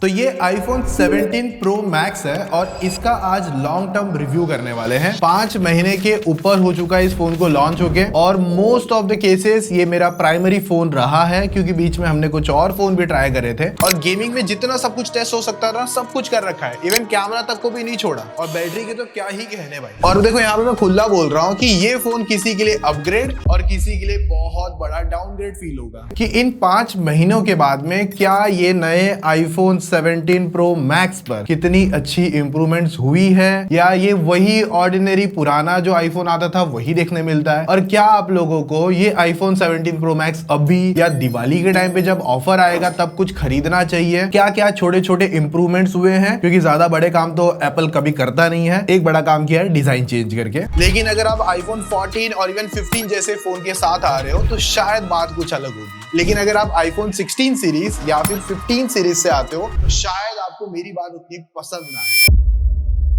तो ये iPhone 17 Pro Max है और इसका आज लॉन्ग टर्म रिव्यू करने वाले हैं। 5 महीने के ऊपर हो चुका है इस फोन को लॉन्च होके और मोस्ट ऑफ द केसेस ये मेरा प्राइमरी फोन रहा है क्योंकि बीच में हमने कुछ और फोन भी ट्राई करे थे और गेमिंग में जितना सब कुछ टेस्ट हो सकता था सब कुछ कर रखा है, इवन कैमरा तक को भी नहीं छोड़ा और बैटरी के तो क्या ही कहने भाई। और देखो यहाँ पे मैं खुला बोल रहा हूँ कि ये फोन किसी के लिए अपग्रेड और किसी के लिए बहुत बड़ा डाउनग्रेड फील होगा कि इन 5 महीनों के बाद में क्या ये नए iPhone 17 Pro Max पर कितनी अच्छी इंप्रूवमेंट्स हुई है या ये वही ऑर्डिनरी पुराना जो आईफोन आता था वही देखने मिलता है। और क्या आप लोगों को ये iPhone 17 Pro Max अभी या दिवाली के टाइम पे जब ऑफर आएगा तब कुछ खरीदना चाहिए। क्या क्या छोटे छोटे इंप्रूवमेंट्स हुए हैं क्योंकि ज्यादा बड़े काम तो एप्पल कभी करता नहीं है, एक बड़ा काम किया है डिजाइन चेंज करके। लेकिन अगर आप iPhone 14 और इवन 15 जैसे फोन के साथ आ रहे हो तो शायद बात कुछ अलग होगी, लेकिन अगर आप iPhone 16 सीरीज या फिर 15 सीरीज से आते हो तो शायद आपको मेरी बात उतनी पसंद ना आए।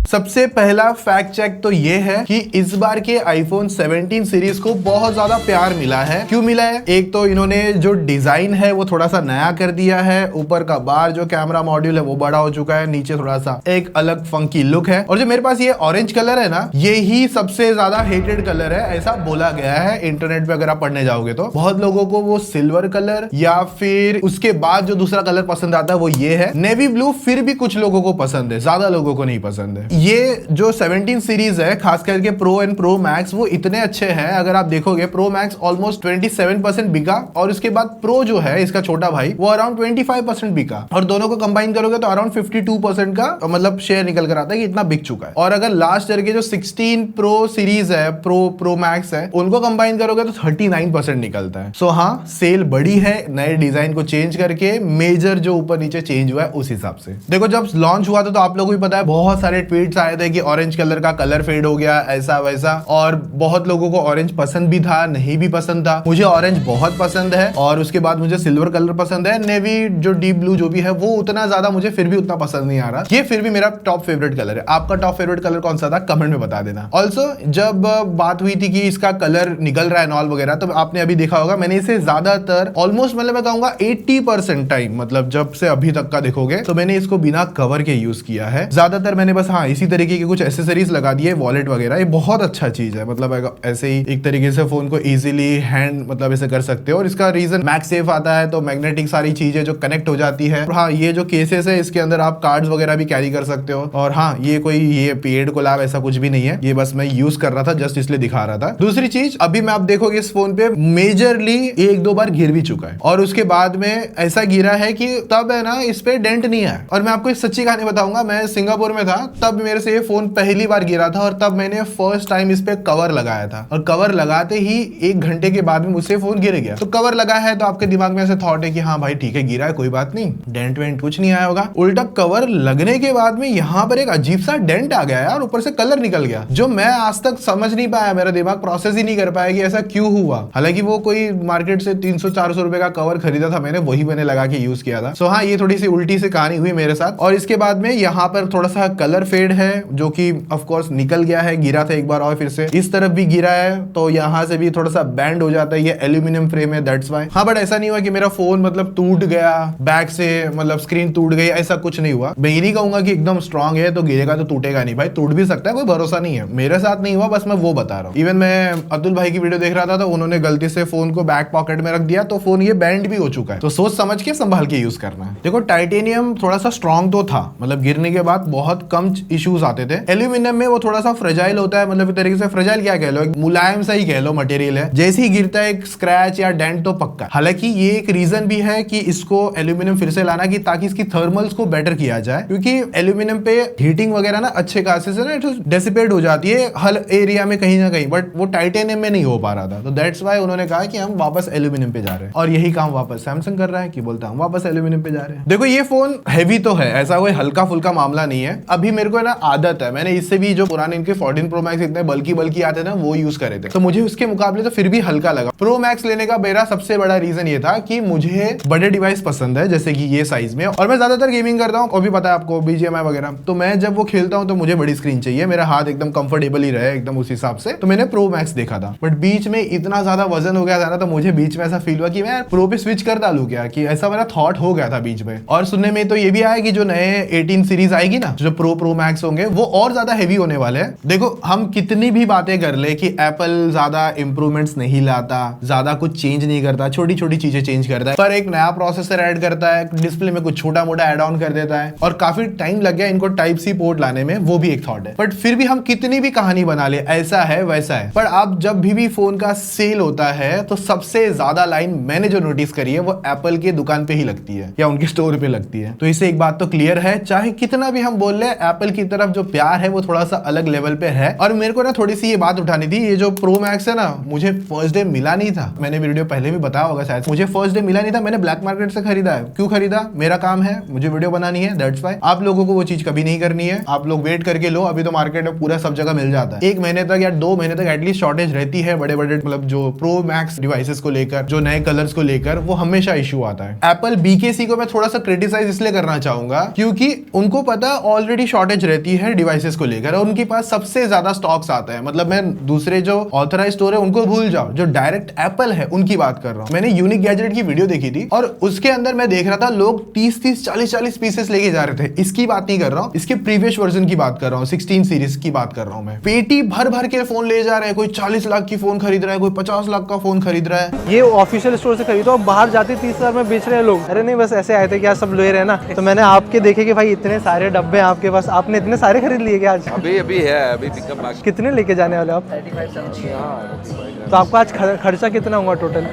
सबसे पहला फैक्ट चेक तो ये है कि इस बार के iPhone 17 सीरीज को बहुत ज्यादा प्यार मिला है। क्यों मिला है? एक तो इन्होंने जो डिजाइन है वो थोड़ा सा नया कर दिया है, ऊपर का बार जो कैमरा मॉड्यूल है वो बड़ा हो चुका है, नीचे थोड़ा सा एक अलग फंकी लुक है और जो मेरे पास ये ऑरेंज कलर है ना ये ही सबसे ज्यादा हेटेड कलर है, ऐसा बोला गया है इंटरनेट पे अगर आप पढ़ने जाओगे तो। बहुत लोगों को वो सिल्वर कलर या फिर उसके बाद जो दूसरा कलर पसंद आता है वो ये है नेवी ब्लू, फिर भी कुछ लोगों को पसंद है, ज्यादा लोगों को नहीं पसंद है। ये जो 17 सीरीज है खास करके प्रो एंड प्रो मैक्स वो इतने अच्छे हैं, अगर आप देखोगे प्रो मैक्स ऑलमोस्ट 27% बिका और उसके बाद प्रो जो है इसका छोटा भाई वो अराउंड 25% बिका और दोनों को कंबाइन करोगे तो अराउंड 52% का मतलब शेयर निकल कर आता है कि इतना बिक चुका है। और अगर लास्ट ईयर के जो 16 प्रो सीरीज है, प्रो मैक्स है, उनको कंबाइन करोगे तो 39% निकलता है। सो हाँ, सेल बड़ी है नए डिजाइन को चेंज करके, मेजर जो ऊपर नीचे चेंज हुआ है उस हिसाब से। देखो जब लॉन्च हुआ था तो आप लोगों को भी पता है बहुत सारे ट्वीट्स आए थे कि ऑरेंज कलर का कलर फेड हो गया ऐसा वैसा, और बहुत लोगों को ऑरेंज पसंद भी था, नहीं भी पसंद था। मुझे ऑरेंज बहुत पसंद है और उसके बाद मुझे सिल्वर कलर पसंद है, नेवी जो डीप ब्लू जो भी है वो उतना ज्यादा मुझे फिर भी उतना पसंद नहीं आ रहा। ये फिर भी मेरा टॉप फेवरेट कलर है। आपका टॉप फेवरेट कलर कौन सा था कमेंट में बता देना। ऑल्सो जब बात हुई थी कि इसका कलर निकल रहा है नॉल वगैरह तो आपने अभी देखा होगा मैंने इसे ज्यादातर ऑलमोस्ट मतलब मैं कहूंगा 80% टाइम, मतलब जब से अभी तक का देखोगे तो मैंने इसको बिना कवर के यूज किया है ज्यादातर। मैंने बस हाँ इसी तरीके के कुछ एसेसरीज लगा दिए, वॉलेट वगैरह, ये बहुत अच्छा चीज है। मतलब ऐसे ही एक तरीके से फोन को इजीली हैंड मतलब ऐसे कर सकते हो और इसका रीजन मैक्स सेफ आता है तो मैग्नेटिक सारी चीजें जो कनेक्ट हो जाती है। हाँ ये जो केसेस है इसके अंदर आप कार्ड्स वगैरह भी कैरी कर सकते हो और हाँ ये कोई ये पेड कोलैब ऐसा कुछ भी नहीं है, ये बस मैं यूज कर रहा था जस्ट इसलिए दिखा रहा था। दूसरी चीज अभी मैं आप देखोगे इस फोन पे मेजरली 1-2 बार गिर भी चुका है और उसके बाद में ऐसा गिरा है कि तब है ना इस पे डेंट नहीं है। और मैं आपको एक सच्ची कहानी बताऊंगा, मैं सिंगापुर में था तब मेरे से ये फोन पहली बार गिरा था और तब मैंने फर्स्ट टाइम इस पे कवर लगाया था और कवर लगाते ही 1 घंटे के बाद में मुझसे फोन गिर गया। तो कवर लगा है तो आपके दिमाग में ऐसे थॉट है कि हाँ भाई ठीक है गिरा है कोई बात नहीं, डेंट वेंट कुछ नहीं आया होगा। उल्टा कवर लगने के बाद में यहाँ पर एक अजीब सा डेंट आ गया यार, ऊपर से कलर निकल गया जो मैं आज तक समझ नहीं पाया, मेरा दिमाग प्रोसेस ही नहीं कर पाया कि ऐसा क्यों हुआ। हालांकि वो कोई मार्केट से 300-400 रुपए का कवर खरीदा था मैंने, वही मैंने लगा के यूज किया था। सो हाँ ये थोड़ी सी उल्टी सी कहानी हुई मेरे साथ। और इसके बाद में यहाँ पर थोड़ा सा कलर फेड है जो कि ऑफकोर्स निकल गया है, गिरा था एक बार और फिर से इस तरफ भी गिरा है तो यहाँ से भी थोड़ा सा बैंड हो जाता है। ये एल्यूमिनियम फ्रेम है दैट्स व्हाई। हाँ बट ऐसा नहीं हुआ कि मेरा फोन मतलब टूट गया बैक से, मतलब स्क्रीन टूट गई, ऐसा कुछ नहीं हुआ। मैं ये नहीं कहूंगा कि एकदम स्ट्रांग है तो गिरेगा तो टूटेगा नहीं, भाई टूट भी सकता है, कोई भरोसा नहीं है। मेरे साथ नहीं हुआ, बस मैं वो बता रहा हूँ। इवन मैं अतुल भाई की वीडियो देख रहा था तो उन्होंने गलती से फोन को बैक पॉकेट में रख दिया तो फोन ये बैंड भी हो चुका है। तो सोच समझ के संभाल के यूज करना है। देखो टाइटेनियम थोड़ा सा स्ट्रॉन्ग तो था, मतलब गिरने के बाद बहुत कम इश्यूज आते थे। एल्यूमिनियम में वो थोड़ा सा फ्रेजाइल होता है, मतलब एक तरीके से फ्रेजाइल क्या कह लो, एक मुलायम सा ही कह लो मटेरियल है, जैसे ही गिरता है एक स्क्रैच या डेंट तो पक्का। हालांकि ये एक रीजन भी है कि इसको एल्यूमिनियम फिर से लाना कि ताकि इसकी थर्मल्स को बेटर किया जाए, क्योंकि एल्यूमिनियम पे हीटिंग वगैरह ना अच्छे खासे से ना डेसिपेट हो जाती है हर एरिया में कहीं ना कहीं, बट वो टाइटेनियम में नहीं हो पा रहा था। तो दैट्स व्हाई उन्होंने कहा कि हम वापस एल्यूमिनियम पे जा रहे हैं और यही काम वापस सैमसंग कर रहा है कि बोलता हम वापस एल्यूमिनियम पे जा रहे हैं। देखो ये फोन हैवी तो है, ऐसा कोई हल्का फुल्का मामला नहीं है। अभी मेरे को ना आदत है, मैंने इससे भी जो पुराने इनके 14 प्रो मैक्स इतने बल्कि आते थे वो यूज करे थे, तो मुझे उसके मुकाबले तो फिर भी हल्का लगा। प्रो मैक्स लेने का मेरा सबसे बड़ा रीजन ये था कि मुझे बड़े डिवाइस पसंद है, जैसे कि ये साइज में, और मैं ज्यादातर गेमिंग करता हूँ, और भी पता है आपको BGMI वगैरह, तो मैं जब वो खेलता हूँ तो मुझे बड़ी स्क्रीन चाहिए, मेरा हाथ एकदम कंफर्टेबल ही रहे एकदम उस हिसाब से, तो मैंने प्रो मैक्स देखा था। बट बीच में इतना ज्यादा वजन हो गया था ना, तो मुझे बीच में ऐसा फील हुआ कि मैं प्रो पे स्विच कर डालू क्या, कि ऐसा मेरा थॉट हो गया था बीच में। और सुनने में तो ये भी आया कि जो नए 18 सीरीज आएगी ना, जो प्रो मैक्स होंगे वो और ज्यादा हेवी होने वाले हैं। देखो हम कितनी भी बातें कर ले कि एप्पल ज्यादा इंप्रूवमेंट्स नहीं लाता, ज्यादा कुछ चेंज नहीं करता, छोटी छोटी चीजें चेंज करता है, पर एक नया प्रोसेसर ऐड करता है, डिस्प्ले में कुछ छोटा मोटा ऐड ऑन कर देता है, और काफी टाइम लग गया इनको टाइप सी पोर्ट लाने में, वो भी एक थॉट है। बट फिर भी हम कितनी भी कहानी बना ले ऐसा है वैसा है, पर आप जब भी फोन का सेल होता है तो सबसे ज्यादा लाइन मैंने जो नोटिस करी है वो एप्पल की दुकान पे ही लगती है या उनके स्टोर पे लगती है। तो इससे एक बात तो क्लियर है, चाहे कितना भी हम बोल ले, एप्पल की तरफ जो प्यार है वो थोड़ा सा अलग लेवल पे है। और मेरे को ना थोड़ी सी ये बात उठानी थी, ये जो प्रो मैक्स है ना, मुझे फर्स्ट डे मिला नहीं था, मैंने वीडियो पहले भी बताया होगा शायद, मुझे फर्स्ट डे मिला नहीं था, मैंने ब्लैक मार्केट से खरीदा है। क्यों खरीदा? मेरा काम है, मुझे वीडियो बनानी है, दैट्स व्हाई। आप लोगों को वो चीज कभी नहीं करनी है, आप लोग वेट करके लो, अभी तो मार्केट में पूरा सब जगह मिल जाता है। 1 महीने तक या 2 महीने तक एटलीस्ट शॉर्टेज रहती है बड़े बड़े मतलब जो प्रो मैक्स डिवाइसेस को लेकर, जो नए कलर्स को लेकर, वो हमेशा इशू आता है। एप्पल BKC को मैं थोड़ा सा क्रिटिसाइज इसलिए करना चाहूंगा क्योंकि उनको पता ऑलरेडी शॉर्टेज रहती है डिवाइसेस को लेकर, और उनके पास सबसे ज्यादा स्टॉक्स आता है। मतलब मैं दूसरे जो ऑथराइज स्टोर है उनको भूल जाओ, जो डायरेक्ट एप्पल है उनकी बात कर रहा हूं। मैंने यूनिक गैजेट की वीडियो देखी थी और उसके अंदर मैं देख रहा था लोग 30-30, 40-40 पीसेस लेके जा रहे थे। इसकी बात नहीं कर रहा हूं, इसके प्रीवियस वर्जन की बात कर रहा हूं, 16 सीरीज की बात कर रहा हूं मैं। पेटी भर भर के फोन ले जा रहे हैं, कोई 40 लाख की फोन खरीद रहा है, कोई 50 लाख का फोन खरीद रहा है। ये ऑफिशियल स्टोर से खरीदो, अब बाहर जाते 30,000 में बेच रहे हैं लोग। अरे नहीं, बस ऐसे आए थे क्या सब ले रहे हैं ना, तो मैंने आपके देखे कि भाई इतने सारे डब्बे आपके पास, आपने इतने सारे खरीद लिए क्या आज? अभी है, अभी पिकअप बाकी। कितने लेके जाने वाले आप? 35-40। तो आपका आज खर्चा कितना होगा टोटल?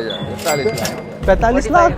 45 लाख।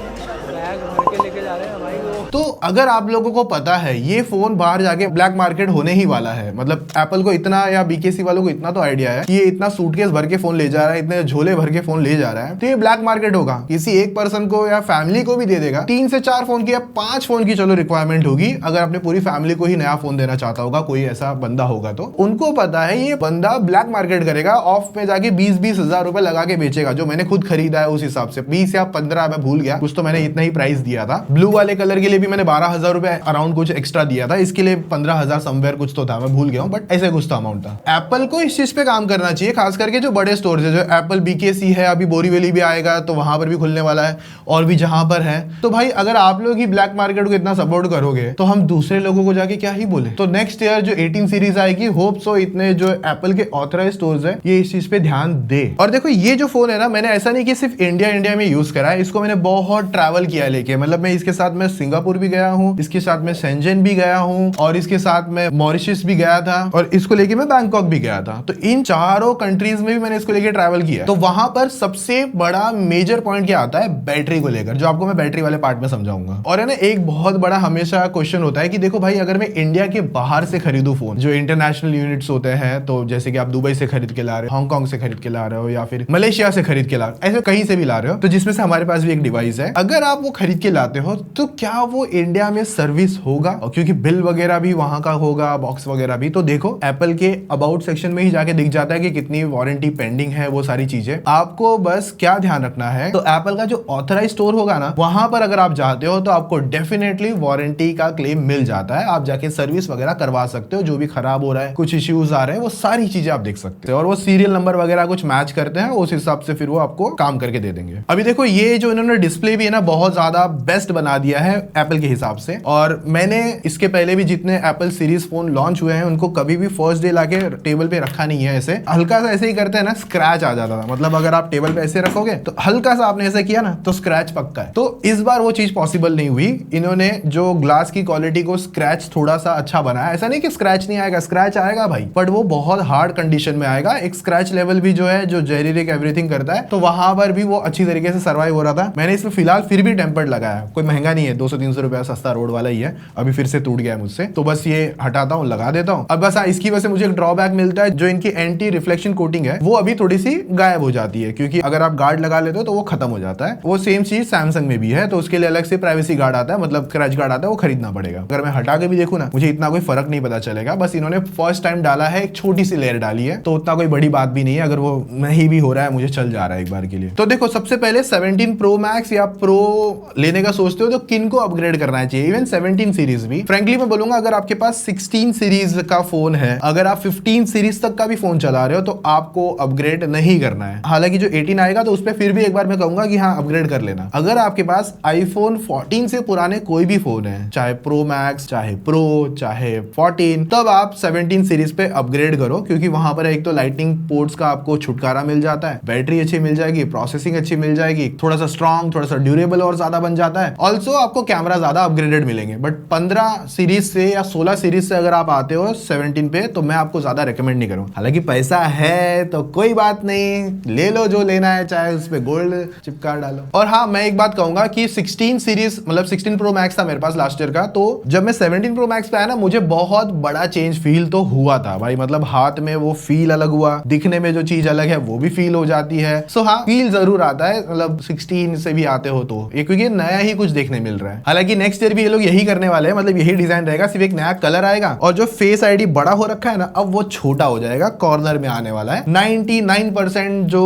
बैग भर के लेके जा रहे हैं भाई वो। तो अगर आप लोगों को पता है ये फोन बाहर जाके ब्लैक मार्केट होने ही वाला है, मतलब एप्पल को इतना या BKC वालों को इतना तो आइडिया है कि ये इतना सूटकेस भर के फोन ले जा रहा है, इतने झोले भर के फोन ले जा रहा है, तो ये ब्लैक मार्केट होगा। किसी एक पर्सन को या फैमिली को भी दे देगा। 3 से 4 फोन की या 5 फोन की चलो रिक्वायरमेंट होगी, अगर अपने पूरी फैमिली को ही नया फोन देना चाहता होगा, कोई ऐसा बंदा होगा, तो उनको पता है ये बंदा ब्लैक मार्केट करेगा, ऑफ में जाके 20-20 हजार रुपए लगा के बेचेगा, जो मैंने खुद खरीदा है उस हिसाब से 20 या 15, मैं भूल गया, कुछ तो मैंने इतना ही प्राइस दिया था। ब्लू वाले कलर के लिए भी मैंने 12,000 रुपए अराउंड कुछ एक्स्ट्रा दिया था, इसके लिए 15,000 समवेयर कुछ तो था, मैं भूल गया हूं, बट ऐसे कुछ तो अमाउंट था। एप्पल को इस चीज पे काम करना चाहिए, खास करके जो बड़े स्टोर है, जो एप्पल BKC है, अभी बोरीवली भी आएगा तो वहां पर भी खुलने वाला है, और भी जहां पर है। तो भाई अगर आप लोग ही ब्लैक मार्केट को इतना सपोर्ट करोगे तो हम दूसरे लोगों को जाके क्या ही बोले। तो नेक्स्ट ईयर जो 18 सीरीज आएगी, होप सो इतने जो एप्पल के ऑथराइज स्टोर्स है ये इस चीज पे ध्यान दे। और देखो ये जो फोन है ना, मैंने ऐसा नहीं कि सिर्फ इंडिया में यूज करा है, इसको मैंने बहुत ट्रैवल किया लेके, मतलब मैं इसके साथ में सिंगापुर भी गया हूँ, इसके साथ में शेंजन भी गया हूँ, और इसके साथ में मॉरिशस भी गया था, और इसको लेके मैं बैंकॉक भी गया था। तो इन चारों कंट्रीज में भी मैंने इसको लेके ट्रैवल किया। तो वहां पर सबसे बड़ा मेजर पॉइंट क्या आता है, बैटरी को लेकर, जो आपको मैं बैटरी वाले पार्ट में समझाऊंगा। और है ना, एक बहुत बड़ा हमेशा क्वेश्चन होता है कि देखो भाई, अगर मैं इंडिया के बाहर से खरीदूं फोन, जो इंटरनेशनल यूनिट्स होते हैं, तो जैसे कि आप दुबई से खरीद के ला रहे हो, हांगकांग से खरीद के ला रहे हो, या फिर मलेशिया से खरीद के ला रहे हो, ऐसे कहीं से भी ला रहे हो, तो जिसमें से हमारे पास भी एक डिवाइस है, अगर आप वो खरीद के लाते हो तो क्या वो इंडिया में सर्विस होगा? और क्योंकि बिल वगैरह भी वहां का होगा, बॉक्स वगैरह भी, तो देखो एप्पल के अबाउट सेक्शन में ही जाके दिख जाता है कि कितनी वारंटी पेंडिंग है, वो सारी चीजें। आपको बस क्या ध्यान रखना है, तो एप्पल का जो ऑथराइज स्टोर होगा ना, वहां पर अगर आप जाते हो तो आपको डेफिनेटली वारंटी का क्लेम मिल जाता है, आप जाके सर्विस वगैरह करवा सकते हो, जो भी खराब हो रहा है, कुछ इश्यूज आ रहे हैं, वो सारी चीजें आप देख सकते हो, और वो सीरियल नंबर वगैरह कुछ मैच करते हैं, उस हिसाब से फिर वो आपको काम करके दे देंगे। अभी देखो ये जो इन्होंने डिस्प्ले भी है ना, बहुत ज्यादा बेस्ट बना दिया है एप्पल के हिसाब से, और मैंने इसके पहले भी जितने एप्पल सीरीज फोन लॉन्च हुए हैं उनको कभी भी फर्स्ट डे लाके टेबल पे रखा नहीं है। ऐसे हल्का सा ऐसे ही करते हैं ना, स्क्रैच आ जाता था, मतलब अगर आप टेबल पे ऐसे रखोगे तो हल्का सा आपने ऐसे किया ना तो स्क्रैच पक्का है। तो इस बार वो चीज पॉसिबल नहीं हुई, इन्होंने जो ग्लास की क्वालिटी को स्क्रैच थोड़ा सा अच्छा बनाया। ऐसा नहीं कि स्क्रैच नहीं आएगा, स्क्रैच आएगा भाई, बट वो बहुत हार्ड कंडीशन में आएगा। एक स्क्रैच लेवल भी जो है, जो जेरी रिक एवरीथिंग करता है, तो वहां पर भी वो अच्छी तरीके से सर्वाइव हो रहा था। मैंने इसमें फिलहाल फिर भी टेम्पर्ड लगाया, कोई महंगा नहीं है, 200-300 रुपया सस्ता रोड वाला ही है, अभी फिर से टूट गया है मुझसे, तो बस ये हटाता हूँ, लगा देता हूँ। अब बस इसकी वजह से मुझे एक ड्रॉबैक मिलता है, जो इनकी एंटी रिफ्लेक्शन कोटिंग है वो अभी थोड़ी सी गायब हो जाती है, क्योंकि अगर आप गार्ड लगा लेते हो तो वो खत्म हो जाता है। वो सेम चीज सैमसंग में भी है, तो उसके लिए अलग से प्राइवेसी गार्ड आता है, मतलब क्रैच गार्ड आता है, वो खरीदना पड़ेगा। अगर मैं हटा के भी देखूँ ना, मुझे इतना कोई फर्क नहीं पता चलेगा, बस इन्होंने फर्स्ट टाइम डाला है, एक छोटी सी लेयर डाली है, तो उतना कोई बड़ी बात भी नहीं है। अगर वो नहीं भी हो रहा है, मुझे चल जा रहा है एक बार के लिए। तो देखो, सबसे पहले 17 प्रो मैक्स या प्रो लेने का सोचते हो तो किन को अपग्रेड करना चाहिए, इवन 17 सीरीज भी। फ्रेंकली मैं बोलूंगा, अगर आपके पास 16 सीरीज का फोन है, अगर आप 15 सीरीज तक का भी फोन चला रहे हो, तो आपको अपग्रेड नहीं करना है। हालांकि जो 18 आएगा तो उस पर फिर भी एक बार मैं कहूंगा कि हाँ, अपग्रेड कर लेना। अगर आपके पास आईफोन 14 से पुराने कोई भी फोन है, चाहे प्रो मैक्स, चाहे प्रो, चाहे 14, तब आप 17 सीरीज पे अपग्रेड करो, क्योंकि वहां पर एक तो लाइटनिंग पोर्ट्स का आपको छुटकारा मिल जाता है, बैटरी अच्छी मिल जाएगी, प्रोसेसिंग अच्छी मिल जाएगी, थोड़ा सा स्ट्रॉन्ग, थोड़ा सा ड्यूरेबल और ज्यादा बन जाता है। ऑल्सो आपको कैमरा ज्यादा अपग्रेडेड मिलेंगे। बट 15 सीरीज से या 16 सीरीज से अगर आप आते हो 17 पे, तो मैं आपको ज्यादा रिकमेंड नहीं करूँ। हालांकि पैसा है तो कोई बात नहीं, ले लो जो लेना है, चाहे उस पे गोल्ड चिपका डालो। और हाँ, मैं एक बात कहूंगा कि 16 सीरीज, मतलब 16 प्रो मैक्स था मेरे पास लास्ट ईयर का, तो जब मैं 17 प्रो मैक्स पे आया ना, मुझे बहुत बड़ा चेंज फील तो हुआ था भाई। मतलब हाथ में वो फील अलग हुआ, दिखने में जो चीज अलग है वो भी फील हो जाती है। सो हाँ, फील जरूर आता है, मतलब 16 से भी आते हो तो ये, क्योंकि नया ही कुछ देखने मिल रहा है। हालांकि नेक्स्ट ईयर भी ये लोग यही करने वाले हैं, मतलब यही डिजाइन रहेगा, सिर्फ एक नया कलर आएगा, और जो फेस आईडी बड़ा हो रखा है ना, अब वो छोटा हो जाएगा, कॉर्नर में आने वाला है। 99% जो